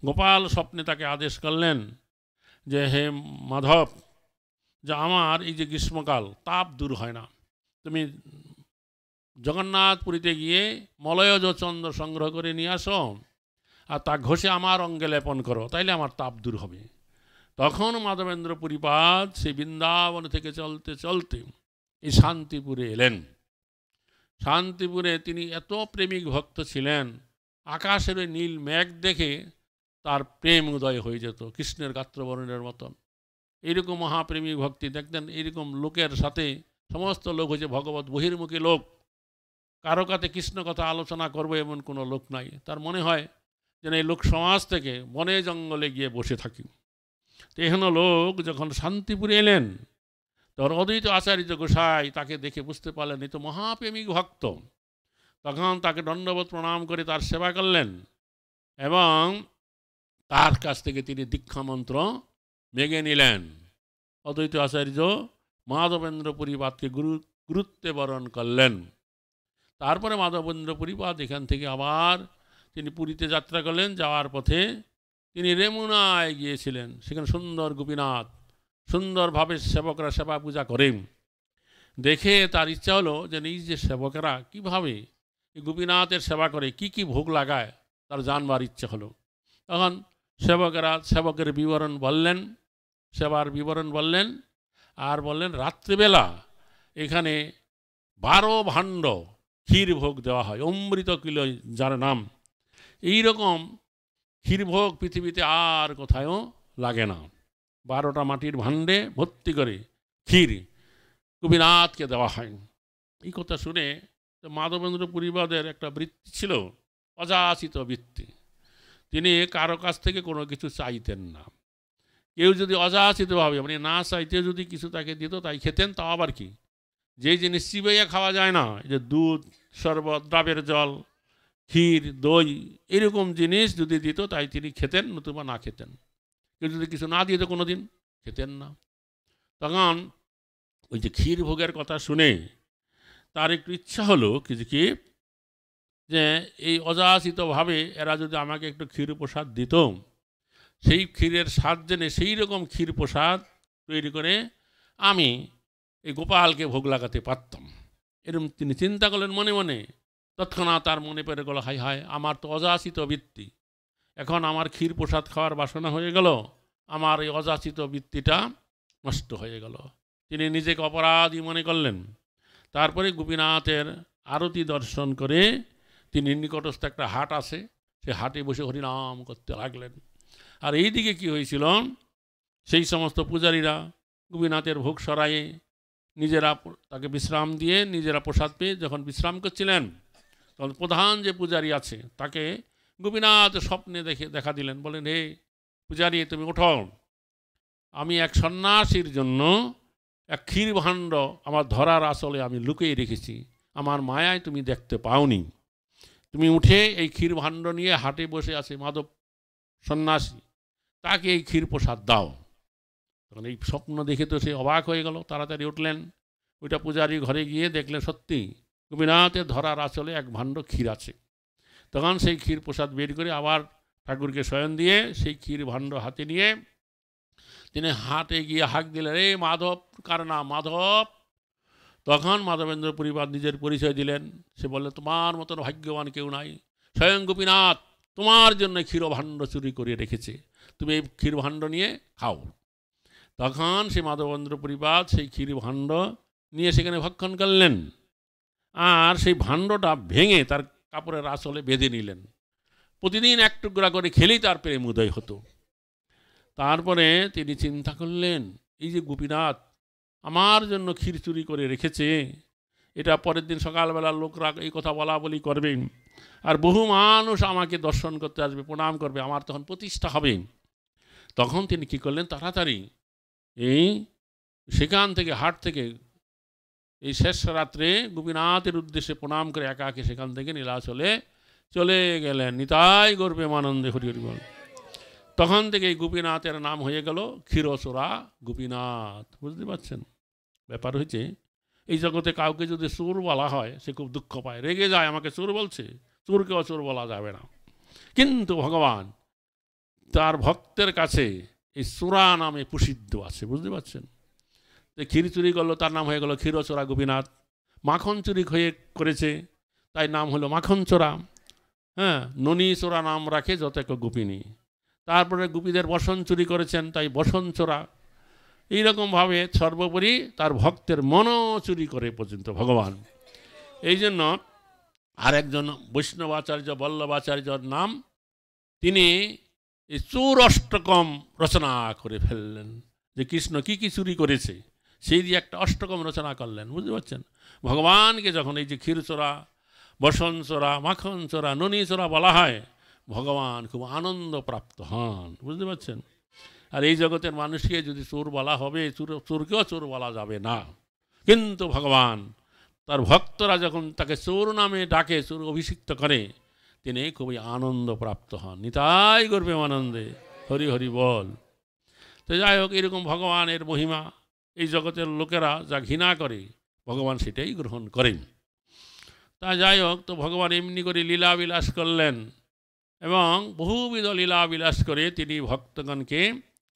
গোপাল স্বপ্নে তাকে আদেশ করলেন যে হে মাধব, যে আমার এই যে গ্রীষ্মকাল তাপ দূর হয় না, তুমি জগন্নাথপুরীতে গিয়ে মলয়জ চন্দ্র সংগ্রহ করে নিয়ে আসো আর তা ঘষে আমার অঙ্গে লেপন করো, তাইলে আমার তাপ দূর হবে। তখন মাধবেন্দ্র পরিপাদ সেই বৃন্দাবন থেকে চলতে চলতে এই শান্তিপুরে এলেন। শান্তিপুরে তিনি এত প্রেমিক ভক্ত ছিলেন, আকাশের ওই নীল মেঘ দেখে তার প্রেম উদয় হয়ে যেত কৃষ্ণের গাত্রবর্ণের মতন। এইরকম মহাপ্রেমিক ভক্তি দেখতেন। এইরকম লোকের সাথে সমস্ত লোক হচ্ছে ভগবত বহির্মুখী লোক, কারো কাছে কৃষ্ণ কথা আলোচনা করবো এমন কোনো লোক নাই। তার মনে হয় যেন এই লোক সমাজ থেকে বনে জঙ্গলে গিয়ে বসে থাকি। তো এখানে লোক যখন শান্তিপুরে এলেন তখন অদ্বৈত আচার্য গোসাই তাকে দেখে বুঝতে পারলেন এই তো মহাপ্রেমিক ভক্ত। তখন তাকে দণ্ডবোধ প্রণাম করে তার সেবা করলেন এবং তার কাছ থেকে তিনি দীক্ষামন্ত্র মেগে নিলেন। অদ্বৈত আচার্য মাধবেন্দ্র পরিপাদকে গুরুত্বে বরণ করলেন। তারপরে মাধবেন্দ্র পরিপাদ এখান থেকে আবার তিনি পুরীতে যাত্রা করলেন। যাওয়ার পথে তিনি রেমুনায় গিয়েছিলেন। সেখানে সুন্দর গোপীনাথ সুন্দরভাবে সেবকরা সেবা পূজা করেন। দেখে তার ইচ্ছা হলো যে এই যে সেবকেরা কীভাবে এই গোপীনাথের সেবা করে, কি কি ভোগ লাগায়, তার জানবার ইচ্ছা হলো। তখন সেবকের বিবরণ বললেন, সেবার বিবরণ বললেন, আর বললেন রাত্রিবেলা এখানে 12 ভাণ্ড ক্ষীর ভোগ দেওয়া হয়, অমৃত কিলো যার নাম। এইরকম ক্ষীরভোগ পৃথিবীতে আর কোথায়ও লাগে না। 12টা মাটির ভাণ্ডে ভর্তি করে ক্ষীর গোপীনাথকে দেওয়া হয়। এই কথা শুনে মাধবেন্দ্র পুরীবাদের একটা বৃত্তি ছিল, অযাচিত বৃত্তি। তিনি কারো কাছ থেকে কোনো কিছু চাইতেন না। কেউ যদি অযাচিতভাবে মানে না চাইতে যদি কিছু তাকে দিত তাই খেতেন। তাও আবার কি, যেই জিনিস চিবাইয়া খাওয়া যায় না, যে দুধ, শরবত, ডাবের জল, ক্ষীর, দই, এরকম জিনিস যদি দিত তাই তিনি খেতেন, নতুবা না খেতেন। কেউ যদি কিছু না দিত কোনো দিন খেতেন না। তখন ওই যে ক্ষীর ভোগের কথা শুনে তার একটু ইচ্ছা হলো কি যে এই অযাচিতভাবে এরা যদি আমাকে একটু ক্ষীর প্রসাদ দিত, সেই ক্ষীরের স্বাদ জেনে সেই রকম ক্ষীর প্রসাদ তৈরি করে আমি এই গোপালকে ভোগ লাগাতে পারতাম। এরকম তিনি চিন্তা করলেন মনে মনে। তৎক্ষণাৎ তার মনে পড়ে গেল, হায় হায়, আমার তো অযাচিত বৃত্তি, এখন আমার ক্ষীর প্রসাদ খাওয়ার বাসনা হয়ে গেল, আমার এই অযাচিত বৃত্তিটা নষ্ট হয়ে গেল। তিনি নিজেকে অপরাধী মনে করলেন। তারপরে গোপীনাথের আরতি দর্শন করে তিনি নিকটস্থ একটা হাট আছে, সে হাটে বসে হরিনাম করতে লাগলেন। আর এই দিকে কী হয়েছিল, সেই সমস্ত পূজারীরা গোপীনাথের ভোগ সরায়ে নিজেরা তাকে বিশ্রাম দিয়ে নিজেরা প্রসাদ পেয়ে যখন বিশ্রাম করছিলেন, তখন প্রধান যে পূজারী আছে তাকে গোপীনাথ স্বপ্নে দেখা দিলেন। বলেন, হে পূজারী, তুমি ওঠো, আমি এক সন্ন্যাসীর জন্য এক ক্ষীর ভাণ্ড আমার ধরার আসলে আমি লুকিয়ে রেখেছি, আমার মায়ায় তুমি দেখতে পাওনি। তুমি উঠে এই ক্ষীর ভাণ্ড নিয়ে হাটে বসে আছে মাধব সন্ন্যাসী, তাকে এই ক্ষীর প্রসাদ দাও। তখন এই স্বপ্ন দেখে তো সে অবাক হয়ে গেল, তাড়াতাড়ি উঠলেন। ওইটা পূজারী ঘরে গিয়ে দেখলেন সত্যি গোপীনাথের ধরার আসলে এক ভাণ্ড ক্ষীর আছে। তখন সেই ক্ষীর প্রসাদ বের করে আবার ঠাকুরকে শয়ন দিয়ে সেই ক্ষীর ভাণ্ড হাতে নিয়ে তিনি হাটে গিয়ে হাঁক দিলেন, রে মাধব, কার নাম মাধব। তখন মাধবেন্দ্র পরিবার নিজের পরিচয় দিলেন। সে বললে, তোমার মতন ভাগ্যবান কেউ নাই, স্বয়ং গোপীনাথ তোমার জন্য ক্ষীর ভাণ্ড চুরি করে রেখেছে, তুমি এই ক্ষীর ভাণ্ড নিয়ে খাও। তখন সে মাধবেন্দ্র পরিবার সেই ক্ষীর ভাণ্ড নিয়ে সেখানে ভক্ষণ করলেন, আর সেই ভাণ্ডটা ভেঙে তার কাপড়ের আঁচলে বেঁধে নিলেন। প্রতিদিন এক টুকরা করে খেলেই তার প্রেম উদয় হতো। তারপরে তিনি চিন্তা করলেন, এই যে গোপীনাথ আমার জন্য ক্ষীর চুরি করে রেখেছে, এটা পরের দিন সকালবেলা লোকরা এই কথা বলা বলি করবেন, আর বহু মানুষ আমাকে দর্শন করতে আসবে, প্রণাম করবে, আমার তখন প্রতিষ্ঠা হবে। তখন তিনি কী করলেন, তাড়াতাড়ি এই সেখান থেকে হাট থেকে এই শেষ রাত্রে গোপীনাথের উদ্দেশ্যে প্রণাম করে একাকে সেখান থেকে নীলাচলে চলে গেলেন। নিতাই গৌর প্রেমানন্দে হরি হরি বল। তখন থেকে এই গোপীনাথের নাম হয়ে গেল ক্ষীরচোরা গোপীনাথ। বুঝতে পারছেন? ব্যাপার হয়েছে, এই জগতে কাউকে যদি চোর বলা হয় সে খুব দুঃখ পায়, রেগে যায়, আমাকে চোর বলছে। চোরকেও চোর বলা যাবে না। কিন্তু ভগবান তার ভক্তের কাছে এই চোরা নামে প্রসিদ্ধ আছে। বুঝতে পারছেন? ক্ষীর চুরি করলো, তার নাম হয়ে গেল ক্ষীরচোরা গোপীনাথ। মাখন চুরি করেছে, তাই নাম হলো মাখন চোরা। হ্যাঁ, ননী চোরা নাম রাখে যত এক গোপিনী। তারপরে গোপীদের বসন চুরি করেছেন, তাই বসন চোরা। এইরকমভাবে সর্বোপরি তার ভক্তের মনও চুরি করে পর্যন্ত ভগবান। এই জন্য আরেকজন বৈষ্ণবাচার্য বল্লভাচার্যর নাম, তিনি এই চোর অষ্টকম রচনা করে ফেললেন, যে কৃষ্ণ কি কি চুরি করেছে সেই দিয়ে একটা অষ্টকম রচনা করলেন। বুঝতে পারছেন? ভগবানকে যখন এই যে ক্ষীরচোরা, বসন চোরা, মাখন চোরা, ননী চোরা বলা হয়, ভগবান খুব আনন্দ প্রাপ্ত হন। বুঝতে পারছেন? আর এই জগতের মানুষকে যদি চোর বলা হবে, চোরকেও চোর বলা যাবে না। কিন্তু ভগবান তার ভক্তরা যখন তাকে চোর নামে ডাকে, চোর অভিষিক্ত করে, তিনি খুবই আনন্দ প্রাপ্ত হন। নিতাই গৌর প্রেমানন্দে হরি হরি বল। তো যাই হোক, এরকম ভগবানের মহিমা এই জগতের লোকেরা যা ঘৃণা করে, ভগবান সেটাই গ্রহণ করেন। তা যাই হোক, তো ভগবান এমনি করে লীলা বিলাস করলেন। এবং বহুবিধ লীলা বিলাস করে তিনি ভক্তগণকে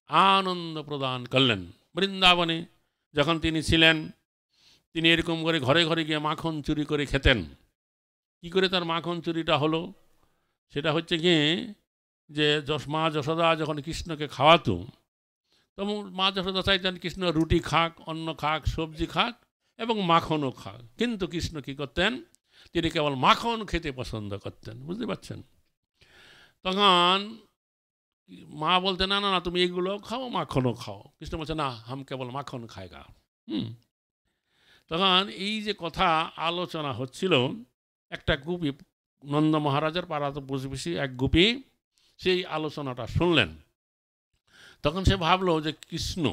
আনন্দ প্রদান করলেন। বৃন্দাবনে যখন তিনি ছিলেন, তিনি এরকম করে ঘরে ঘরে গিয়ে মাখন চুরি করে খেতেন। কি করে তার মাখন চুরিটা হলো? সেটা হচ্ছে কি, যে মা যশোদা যখন কৃষ্ণকে খাওয়াতো, তখন মা যশোদা চাইতেন কৃষ্ণ রুটি খাক, অন্ন খাক, সবজি খাক এবং মাখনও খাক। কিন্তু কৃষ্ণ কী করতেন? তিনি কেবল মাখন খেতে পছন্দ করতেন। বুঝতে পারছেন? তখন মা বলতে, না না না, তুমি এগুলো খাও, মাখনও খাও। কৃষ্ণ বলছে, না, হাম কেবল মাখন খায়গা। তখন এই যে কথা আলোচনা হচ্ছিল, একটা গোপী, নন্দ মহারাজের পাড়াতে প্রতিবেশী এক গোপী সেই আলোচনাটা শুনলেন। তখন সে ভাবলো যে কৃষ্ণ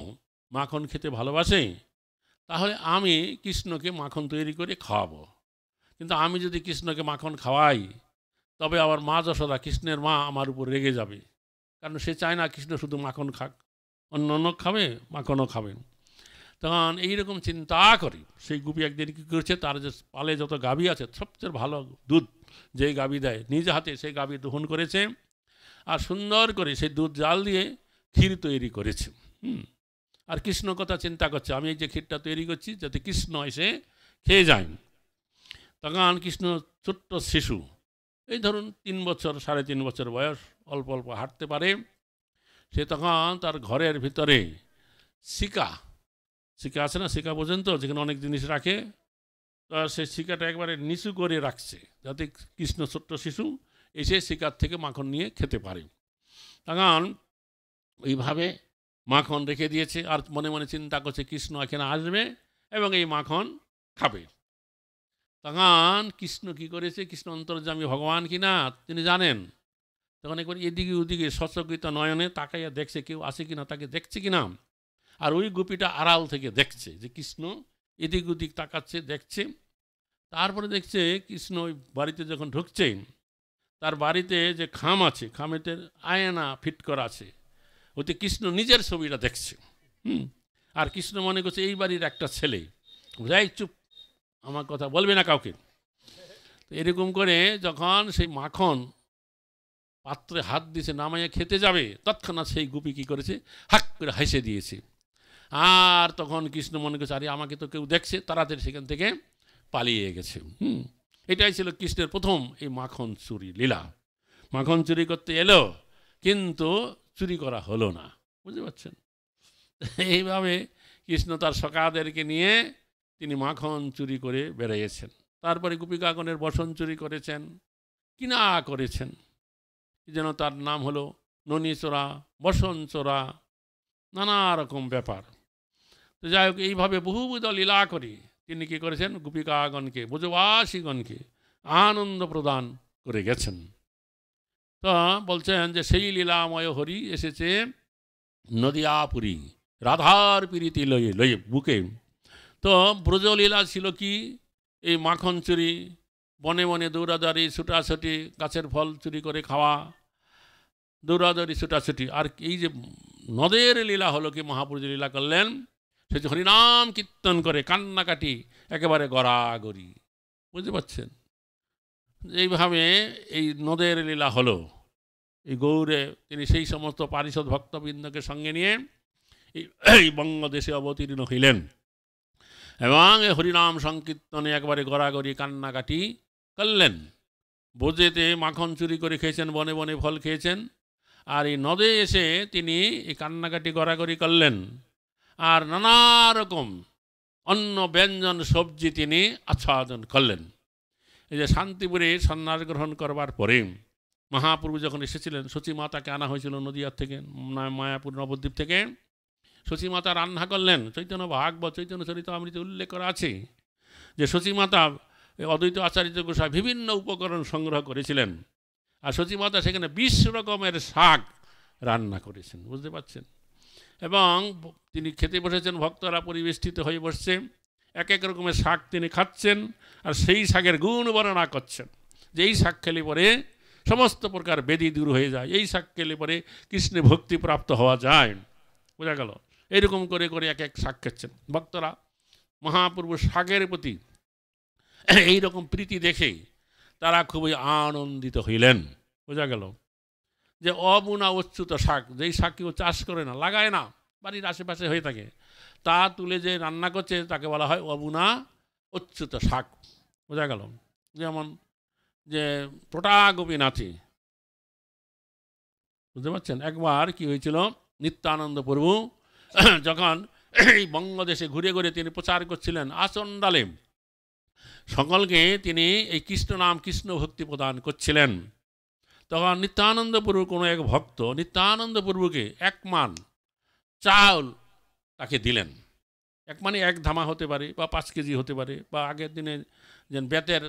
মাখন খেতে ভালোবাসে, তাহলে আমি কৃষ্ণকে মাখন তৈরি করে খাওয়াবো। কিন্তু আমি যদি কৃষ্ণকে মাখন খাওয়াই, তবে আবার মা যশোদা, কৃষ্ণের মা, আমার উপর রেগে যাবে, কারণ সে চায় না কৃষ্ণ শুধু মাখন খাক, অন্য অন্য খাবে, মাখনও খাবে। তখন এইরকম চিন্তা করে সেই গোপী একদিন কী করছে, তার যে পালে যত গাভী আছে, সবচেয়ে ভালো দুধ যেই গাভী দেয়, নিজ হাতে সেই গাভী দহন করেছে, আর সুন্দর করে সেই দুধ জাল দিয়ে ক্ষীর তৈরি করেছে। আর কৃষ্ণ কথা চিন্তা করছে, আমি এই যে ক্ষীরটা তৈরি করছি যাতে কৃষ্ণ এসে খেয়ে যায়। তখন কৃষ্ণ ছোট্ট শিশু, এই ধরুন 3 বছর, 3.5 বছর বয়স, অল্প অল্প হাঁটতে পারে। সে তখন তার ঘরের ভিতরে শিকা আছে না, শিকা পর্যন্ত যেখানে অনেক জিনিস রাখে, তো সেই শিকাটা একবারে নিচু করে রাখছে, যাতে কৃষ্ণ ছোট্ট শিশু এসে শিকার থেকে মাখন নিয়ে খেতে পারে। তখন ওইভাবে মাখন রেখে দিয়েছে, আর মনে মনে চিন্তা করছে কৃষ্ণ এখানে আসবে এবং এই মাখন খাবে। তখন কৃষ্ণ কি করেছে, কৃষ্ণ অন্তর্যামী ভগবান কিনা তিনি জানেন। তখন একবার এদিকে ওদিকে সচকিত নয়নে তাকাইয়া দেখছে কেউ আছে কিনা, তাকে দেখছে কিনা। আর ওই গোপীটা আড়াল থেকে দেখছে যে কৃষ্ণ এদিক ওদিক তাকাচ্ছে, দেখছে। তারপরে দেখছে কৃষ্ণ ওই বাড়িতে যখন ঢুকছে, তার বাড়িতে যে খাম আছে, খামেতে আয়না ফিট করা আছে, ওতে কৃষ্ণ নিজের ছবিটা দেখছে। আর কৃষ্ণ মনে করছে এই বাড়ির একটা ছেলে, যাই চুপ, আমার কথা বলবে না কাউকে। তো এরকম করে যখন সেই মাখন পাত্রে হাত দিয়েছে, নামাইয়া খেতে যাবে, তৎক্ষণাৎ সেই গোপী কী করেছে, হাক করে হেসে দিয়েছে। আর তখন কৃষ্ণ মনে করছে, আরে আমাকে তো কেউ দেখছে, তাড়াতাড়ি সেখান থেকে পালিয়ে গেছে। এটাই ছিল কৃষ্ণের প্রথম এই মাখন চুরি লীলা। মাখন চুরি করতে এলো, কিন্তু চুরি করা হলো না। বুঝতে পারছেন? এইভাবে কৃষ্ণ তার সখাদেরকে নিয়ে তিনি মাখন চুরি করে বেরিয়েছেন। তারপরে গোপীকাগণের বসন চুরি করেছেন, কিনা করেছেন, যেন তার নাম হলো ননী চোরা, বসন চোরা, নানা রকম ব্যাপার। তো যাই হোক, এইভাবে বহুবিধ লীলা করে তিনি কী করেছেন, গোপিকাগণকে, ব্রজবাসীগণকে আনন্দ প্রদান করে গেছেন। তো বলছেন যে সেই লীলাময় হরি এসেছে নদিয়াপুরী, রাধার প্রীতি লয়ে লয়ে বুকে। তো ব্রজলীলা ছিল কি, এই মাখন চুরি, বনে বনে দৌড়াদৌড়ি, ছুটাছুটি, গাছের ফল চুরি করে খাওয়া, দৌড়াদৌড়ি, ছুটাছুটি। আর এই যে নদের লীলা হলো কি, মহাপুরুষ লীলা করলেন, সে যে হরিনাম কীর্তন করে কান্নাকাটি, একেবারে গড়াগড়ি। বুঝতে পারছেন? এইভাবে এই নদের লীলা হলো। এই গৌরে তিনি সেই সমস্ত পারিষদ ভক্তবৃন্দকে সঙ্গে নিয়ে এই বঙ্গদেশে অবতীর্ণ হইলেন এবং হরিনাম সংকীর্তনে একবারে গড়াগড়ি কান্নাকাটি করলেন। বোঝেতে মাখন চুরি করে খেয়েছেন, বনে বনে ফল খেয়েছেন, আর এই নদে এসে তিনি এই কান্নাকাটি গড়াগড়ি করলেন। আর নানা রকম অন্ন ব্যঞ্জন সবজি তিনি আচ্ছাদন করলেন। এই যে শান্তিপুরে সন্ন্যাস গ্রহণ করবার পরে মহাপ্রভু যখন এসেছিলেন, সচিমাতাকে আনা হয়েছিল নদিয়ার থেকে, মায়াপুর নবদ্বীপ থেকে। সচিমাতা রান্না করলেন। চৈতন্য ভাগবত, চৈতন্য চরিতামৃতে উল্লেখ করা আছে যে সচিমাতা অদ্বৈত আচার্য গোসাই বিভিন্ন উপকরণ সংগ্রহ করেছিলেন, আর সচিমাতা সেখানে 20 রকমের শাক রান্না করেছেন। বুঝতে পারছেন? এবং তিনি খেতে বসেছেন, ভক্তরা পরিবেষ্টিত হয়ে বসছে, এক এক রকমের শাক তিনি খাচ্ছেন, আর সেই শাকের গুণ বর্ণনা করছেন যে এই শাক খেলে পরে সমস্ত প্রকার ব্যাধি দূর হয়ে যায়, এই শাক খেলে পরে কৃষ্ণে ভক্তি প্রাপ্ত হওয়া যায়। বোঝা গেল? এইরকম করে করে এক এক শাক খাচ্ছেন ভক্তরা। মহাপ্রভু শাকের প্রতি এইরকম প্রীতি দেখে তারা খুবই আনন্দিত হইলেন। বোঝা গেল? যে অবুনা অচ্যুত শাক, যেই শাক কেউ চাষ করে না, লাগায় না, বাড়ির আশেপাশে হয়ে থাকে, তা তুলে যে রান্না করছে তাকে বলা হয় অবুনা অচ্যুত শাক। বোঝা গেল? যেমন যে টোটা গোপীনাথী, বুঝতে পারছেন? একবার কি হয়েছিল, নিত্যানন্দ প্রভু যখন এই বঙ্গদেশে ঘুরে ঘুরে তিনি প্রচার করছিলেন আচণ্ডালে, সকলকে তিনি এই কৃষ্ণ নাম কৃষ্ণ ভক্তি প্রদান করছিলেন, তখন নিত্যানন্দ প্রভুর কোনো এক ভক্ত নিত্যানন্দ প্রভুকে 1 মান চাউল তাকে দিলেন। 1 মানে 1 ধামা হতে পারে, বা 5 কেজি হতে পারে, বা আগের দিনে যে বেতের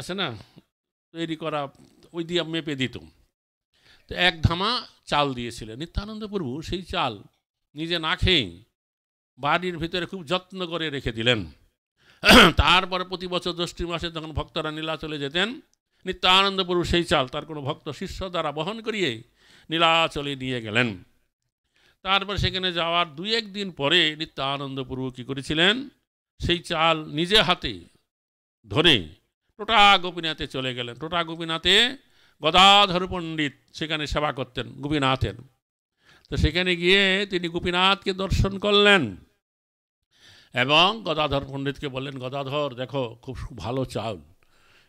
আছে না তৈরি করা, ওই দিয়ে মেপে দিত। তো 1 ধামা চাল দিয়েছিলেন। নিত্যানন্দ প্রভু সেই চাল নিজে না খেয়ে বাড়ির ভিতরে খুব যত্ন করে রেখে দিলেন। তারপরে প্রতি বছর জ্যৈষ্ঠ মাসে যখন ভক্তরা নীলাচলে যেতেন, নিত্যানন্দ প্রভু সেই চাল তার কোনো ভক্ত শিষ্য দ্বারা বহন করিয়ে নীলাচলে নিয়ে গেলেন। তারপর সেখানে যাওয়ার 2-1 দিন পরে নিত্যানন্দ প্রভু কী করেছিলেন, সেই চাল নিজে হাতে ধরে টোটা গোপীনাথে চলে গেলেন। টোটা গোপীনাথে গদাধর পণ্ডিত সেখানে সেবা করতেন গোপীনাথের। তো সেখানে গিয়ে তিনি গোপীনাথকে দর্শন করলেন এবং গদাধর পণ্ডিতকে বললেন, গদাধর দেখো খুব ভালো চাল,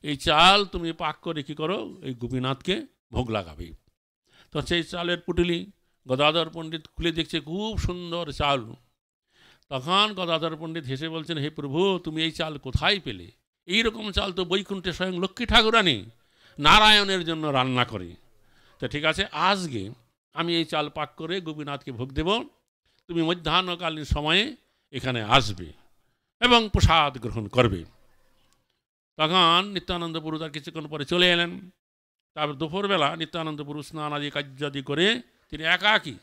এই চাল তুমি পাক করে কী করো, এই গোপীনাথকে ভোগ লাগাবে। তো সেই চালের পুটুলি গদাধর পণ্ডিত খুলে দেখছে, খুব সুন্দর চাল। তখন গদাধর পণ্ডিত হেসে বলছেন, হে প্রভু, তুমি এই চাল কোথায় পেলে? এই রকম চাল তো বৈকুণ্ঠে স্বয়ং লক্ষ্মী ঠাকুরানী নারায়ণের জন্য রান্না করে। তো ঠিক আছে, আজকে আমি এই চাল পাক করে গোপীনাথকে ভোগ দেব, তুমি মধ্যাহ্নকালীন সময়ে এখানে আসবে এবং প্রসাদ গ্রহণ করবে। তখন নিত্যানন্দ প্রভু তার কিছুক্ষণ পরে চলে এলেন। তারপর দুপুরবেলা নিত্যানন্দ প্রভু স্নান আদি কার্যাদি করে তিনি একাকী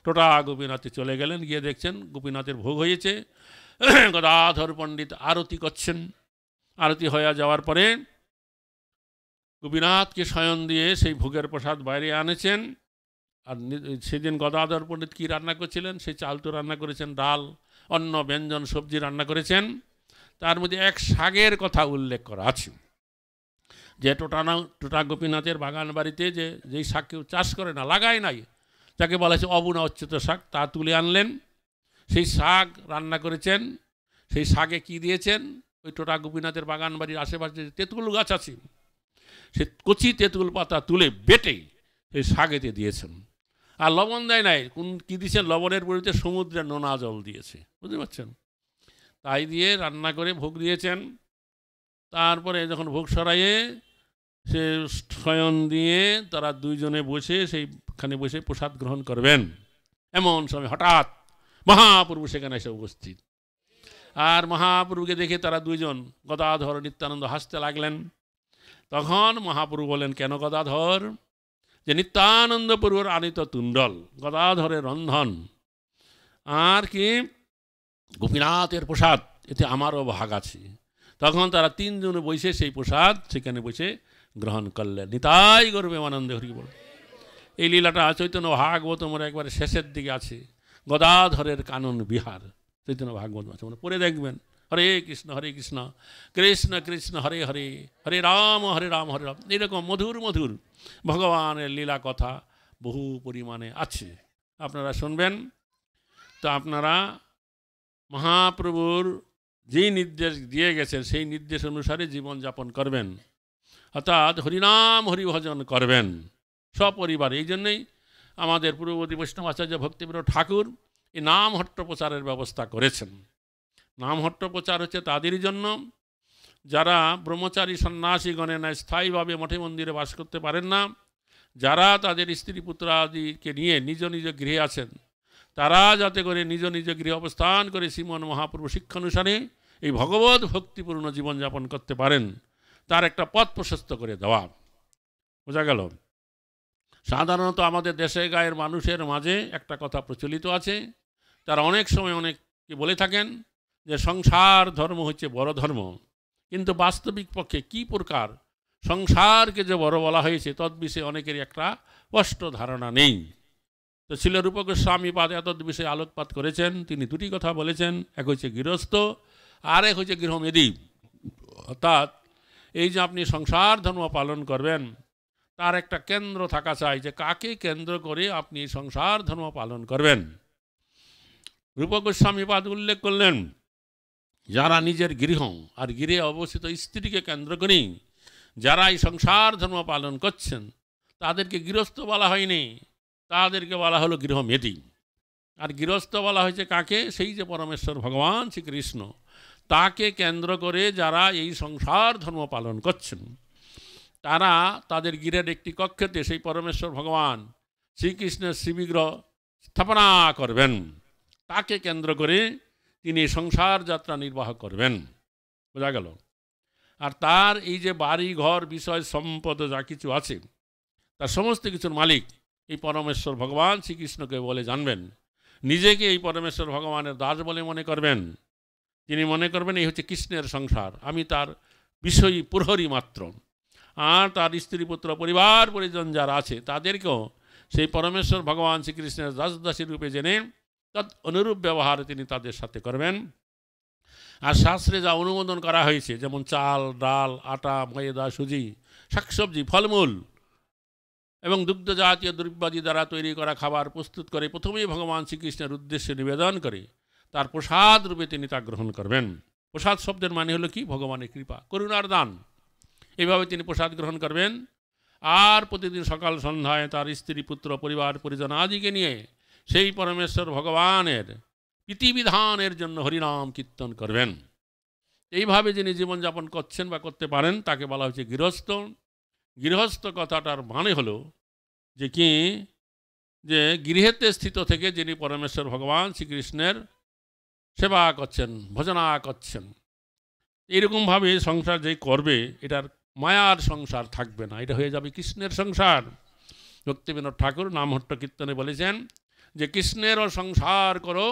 টোটা গোপীনাথে চলে গেলেন। গিয়ে দেখছেন গোপীনাথের ভোগ হয়েছে, গদাধর পণ্ডিত আরতি করছেন। আরতি হয়ে যাওয়ার পরে গোপীনাথকে শয়ন দিয়ে সেই ভোগের প্রসাদ বাইরে আনেছেন। আর সেদিন গদাধর পণ্ডিত কী রান্না করছিলেন, সেই চাল তো রান্না করেছেন, ডাল, অন্য ব্যঞ্জন, সবজি রান্না করেছেন। তার মধ্যে এক শাকের কথা উল্লেখ করা আছে, যে টোটা গোপীনাথের বাগান বাড়িতে যেই শাক কেউ চাষ করে না, লাগায় নাই, যাকে বলা হয়েছে অবুনা অচ্যুত শাক, তা তুলে আনলেন। সেই শাক রান্না করেছেন। সেই শাকে কি দিয়েছেন, ওই টোটা গোপীনাথের বাগান বাড়ির আশেপাশে যে তেঁতুল গাছ আছে, সে কচি তেঁতুল পাতা তুলে বেটে সেই শাকেতে দিয়েছেন। আর লবণ দেয় নাই, কী দিয়েছেন, লবণের পরিবর্তে সমুদ্রের নোনা জল দিয়েছে। বুঝতে পারছেন? তাই দিয়ে রান্না করে ভোগ দিয়েছেন। তারপরে যখন ভোগ সরাইয়ে সে শয়ন দিয়ে তারা দুইজনে বসে সেইখানে বসে প্রসাদ গ্রহণ করবেন, এমন সময় হঠাৎ মহাপ্রভু সেখানে এসে উপস্থিত। আর মহাপ্রভুকে দেখে তারা দুইজন গদাধর নিত্যানন্দ হাসতে লাগলেন। তখন মহাপ্রভু বলেন, কেন গদাধর? যে নিত্যানন্দ প্রভুর আনিত তুণ্ডল, গদাধরের রন্ধন, আর কি গোপীনাথের প্রসাদ, এতে আমারও ভাগ আছে। তখন তারা 3 জনে বসে সেই প্রসাদ সেখানে বসে গ্রহণ করলেন। নিতাই গৌর আনন্দে হরি বল। এই লীলাটা চৈতন্য ভাগবতমের একবারে শেষের দিকে আছে, গদাধরের কানন বিহার, চৈতন্য ভাগবত আছে, মানে পড়ে দেখবেন। হরে কৃষ্ণ কৃষ্ণ কৃষ্ণ হরে হরে, হরে রাম হরে রাম, এরকম মধুর মধুর ভগবানের লীলা কথা বহু পরিমাণে আছে, আপনারা শুনবেন। তো আপনারা মহাপ্রভুর যেই নির্দেশ দিয়ে গেছেন সেই নির্দেশ অনুসারে জীবনযাপন করবেন, অর্থাৎ হরিনাম হরিভজন করবেন সপরিবারে। এই জন্যই আমাদের পূর্ববর্তী বৈষ্ণব আচার্য ভক্তিবিনোদ ঠাকুর এই নামহট্ট প্রচারের ব্যবস্থা করেছেন। নামহট্ট প্রচার হচ্ছে তাদের জন্য যারা ব্রহ্মচারী সন্ন্যাসীগণে না স্থায়ীভাবে মঠে মন্দিরে বাস করতে পারেন না, যারা তাদের স্ত্রী পুত্র আদিকে নিয়ে নিজ নিজ গৃহে আছেন, তারা যাতে করে নিজ নিজ গৃহে অবস্থান করে শ্রীমন মহাপ্রভু শিক্ষানুসারে এই ভগবত ভক্তিপূর্ণ জীবনযাপন করতে পারেন, তার একটা পথ প্রশস্ত করে দেওয়া। বোঝা গেল? সাধারণত আমাদের দেশে গায়ের মানুষের মাঝে একটা কথা প্রচলিত আছে, তারা অনেক সময় অনেককে বলে থাকেন যে সংসার ধর্ম হচ্ছে বড় ধর্ম, কিন্তু বাস্তবিক পক্ষে কী প্রকার সংসারকে যে বড় বলা হয়েছে তদ্বিষয়ে অনেকেরই একটা স্পষ্ট ধারণা নেই। তো ছিল রূপ গোস্বামী পাদ এতদ বিষয়ে আলোকপাত করেছেন। তিনি 2টি কথা বলেছেন, এক হচ্ছে গৃহস্থ আর এক হচ্ছে গৃহমেদী। অর্থাৎ এই যে আপনি সংসার ধর্ম পালন করবেন, তার একটা কেন্দ্র থাকা চাই, যে কাকে কেন্দ্র করে আপনি সংসার ধর্ম পালন করবেন। রূপ গোস্বামী পাদ উল্লেখ করলেন, যারা নিজের গৃহ আর গৃহে অবস্থিত স্ত্রীকে কেন্দ্র করেই যারা এই সংসার ধর্ম পালন করছেন, তাদেরকে গৃহস্থ বলা হয়নি, তাদেরকে বলা হলো গৃহমেধী। আর গৃহস্থ বলা হয়েছে কাকে? সেই যে পরমেশ্বর ভগবান শ্রীকৃষ্ণ, তাকে কেন্দ্র করে যারা এই সংসার ধর্ম পালন করছেন, তারা তাদের গৃহের একটি কক্ষেতে সেই পরমেশ্বর ভগবান শ্রীকৃষ্ণের শ্রীবিগ্রহ স্থাপনা করবেন। তাকে কেন্দ্র করে তিনি সংসার যাত্রা নির্বাহ করবেন। বোঝা গেল? আর তার এই যে বাড়ি ঘর বিষয় সম্পদ যা কিছু আছে, তার সমস্ত কিছুর মালিক এই পরমেশ্বর ভগবান শ্রীকৃষ্ণকে বলে জানবেন। নিজেকে এই পরমেশ্বর ভগবানের দাস বলে মনে করবেন। তিনি মনে করবেন এই হচ্ছে কৃষ্ণের সংসার, আমি তার বিষয়ী প্রহরী মাত্র। আর তার স্ত্রী পুত্র পরিবার পরিজন যারা আছে, তাদেরকেও সেই পরমেশ্বর ভগবান শ্রীকৃষ্ণের দাসদাসী রূপে জেনে তৎ অনুরূপ ব্যবহার তিনি তাদের সাথে করবেন। আর শাস্ত্রে যা অনুমোদন করা হয়েছে, যেমন চাল, ডাল, আটা, ময়দা, সুজি, শাকসবজি, ফলমূল এবং দুগ্ধ জাতীয় দ্রব্যাদি দ্বারা তৈরি করা খাবার প্রস্তুত করে প্রথমেই ভগবান শ্রীকৃষ্ণের উদ্দেশ্যে নিবেদন করে তার প্রসাদ রূপে তিনি তা গ্রহণ করবেন। প্রসাদ শব্দের মানে হলো কি? ভগবানের কৃপা, করুণার দান। এইভাবে তিনি প্রসাদ গ্রহণ করবেন। আর প্রতিদিন সকাল সন্ধ্যায় তার স্ত্রী পুত্র পরিবার পরিজন আদিকে নিয়ে সেই পরমেশ্বর ভগবানের প্রীতিবিধানের জন্য হরিনাম কীর্তন করবেন। এইভাবে যিনি জীবনযাপন করছেন বা করতে পারেন, তাকে বলা হচ্ছে গৃহস্থ। গৃহস্থ কথাটার মানে হলো যে কি, যে গৃহেতে স্থিত থেকে যিনি পরমেশ্বর ভগবান শ্রীকৃষ্ণের সেবা করছেন, ভজনা করছেন। এইরকমভাবে সংসার যে করবে, এটার মায়ার সংসার থাকবে না, এটা হয়ে যাবে কৃষ্ণের সংসার। ভক্তিবিনোদ ঠাকুর নামহট্ট কীর্তনে বলেছেন যে কৃষ্ণেরও সংসার করো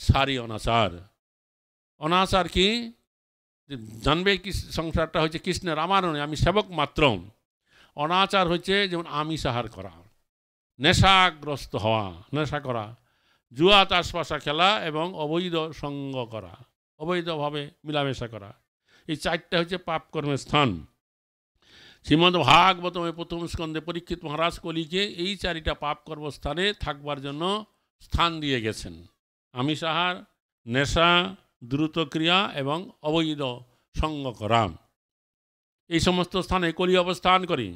সারি অনাচার। অনাচার কি জানবে? কি সংসারটা হচ্ছে কৃষ্ণের, আমার নয়, আমি সেবক মাত্র। অনাচার হচ্ছে যেমন আমিষ আহার করা, নেশাগ্রস্ত হওয়া, নেশা করা, জুয়া তাসপাশা খেলা এবং অবৈধ সঙ্গ করা, অবৈধভাবে মিলামেশা করা। এই চারটা হচ্ছে পাপ কর্মের স্থান। শ্রীমদ্ ভাগবতমে প্রথম স্কন্ধে পরীক্ষিত মহারাজ কলিকে এই চারিটা পাপ কর্মস্থানে থাকবার জন্য স্থান দিয়ে গেছেন। আমিষ আহার, নেশা, দ্রুত ক্রিয়া এবং অবৈধ সঙ্গ করা। এই সমস্ত স্থানে কলি অবস্থান করে,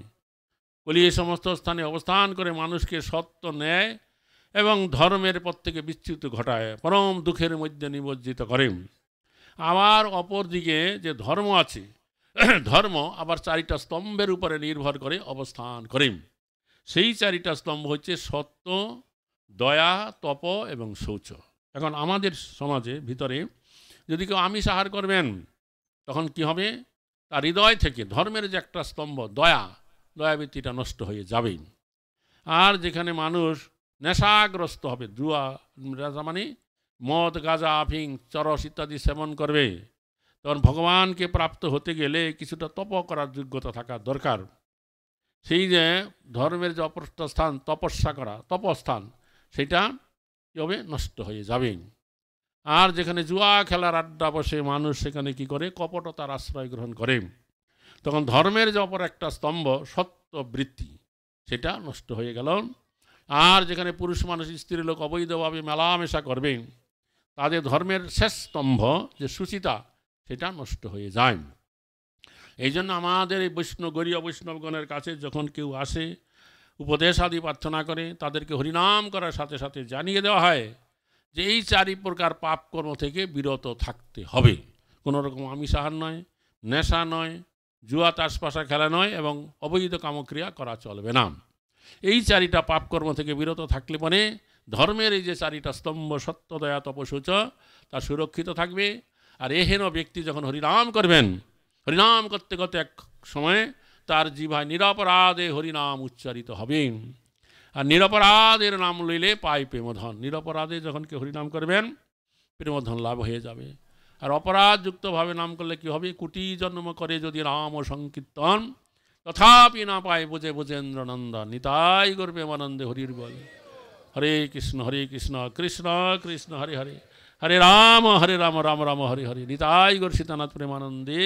কলি এই সমস্ত স্থানে অবস্থান করে মানুষকে সত্য, ন্যায় এবং ধর্মের পথ থেকে বিচ্যুত ঘটায়, পরম দুঃখের মধ্যে নিমজ্জিত করে। আবার অপর দিকে যে ধর্ম আছে, ধর্ম আবার চারিটা স্তম্ভের উপরে নির্ভর করে অবস্থান করে। সেই চারিটা স্তম্ভ হচ্ছে সত্য, দয়া, তপ এবং শৌচ। এখন আমাদের সমাজে ভিতরে যদি কেউ আমিষ আহার করবেন, তখন কি হবে? তার হৃদয় থেকে ধর্মের যে একটা স্তম্ভ দয়াবৃত্তিটা নষ্ট হয়ে যাবে। আর যেখানে মানুষ নেশাগ্রস্ত হবে, জুয়া মানে মদ, গাঁজা, আফিং, চরস ইত্যাদি সেবন করবে, তখন ভগবানকে প্রাপ্ত হতে গেলে কিছুটা তপ করার যোগ্যতা থাকা দরকার। সেই যে ধর্মের যে অপর স্থান তপস্যা করা, তপস্থান, সেটা কী হবে? নষ্ট হয়ে যাবে। আর যেখানে জুয়া খেলার আড্ডা বসে মানুষ, সেখানে কি করে? কপটতার আশ্রয় গ্রহণ করে। তখন ধর্মের যে অপর একটা স্তম্ভ সত্যবৃত্তি, সেটা নষ্ট হয়ে গেল। আর যেখানে পুরুষ মানুষ স্ত্রী লোক অবৈধভাবে মেলামেশা করবে, তাদের ধর্মের শেষ স্তম্ভ যে সুচিতা, সেটা নষ্ট হয়ে যায়। এই জন্য আমাদের এই গরীয় বৈষ্ণবগণের কাছে যখন কেউ আসে, উপদেশ আদি প্রার্থনা করে, তাদেরকে হরিনাম করার সাথে সাথে জানিয়ে দেওয়া হয় যে এই চারি প্রকার পাপ কর্ম থেকে বিরত থাকতে হবে। কোনো রকম আমিষ আহার নয়, নেশা নয়, জুয়া তাসপাশা খেলা নয় এবং অবৈধ কামক্রিয়া করা চলবে না। এই চারিটা পাপ কর্ম থেকে বিরত থাকলে পরে ধর্মের এই যে চারিটা স্তম্ভ সত্য, দয়া, তপ, শৌচ, তা সুরক্ষিত থাকবে। আর এহেন ব্যক্তি যখন হরিনাম করবেন, হরিনাম করতে করতে এক সময় তার জিহ্বায় নিরপরাধে হরিনাম উচ্চারিত হবে। আর নিরপরাধের নাম লইলে পায় প্রেমধন। নিরপরাধে যখন কেউ হরিনাম করবেন, প্রেমধন লাভ হয়ে যাবে। আর অপরাধযুক্তভাবে নাম করলে কি হবে? কোটি জন্ম করে যদি রাম ও সংকীর্তন, তথাপি না পায় বোঝে বোঝেন্দ্র নন্দন। নিতাই গর্বে আনন্দে হরির বল। হরে কৃষ্ণ কৃষ্ণ কৃষ্ণ হরে হরে, হরে রাম রাম রাম হরে হরে। নিতাই গর্ষিতানাথ প্রেমানন্দে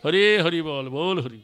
হরে হরি বল, বল হরি।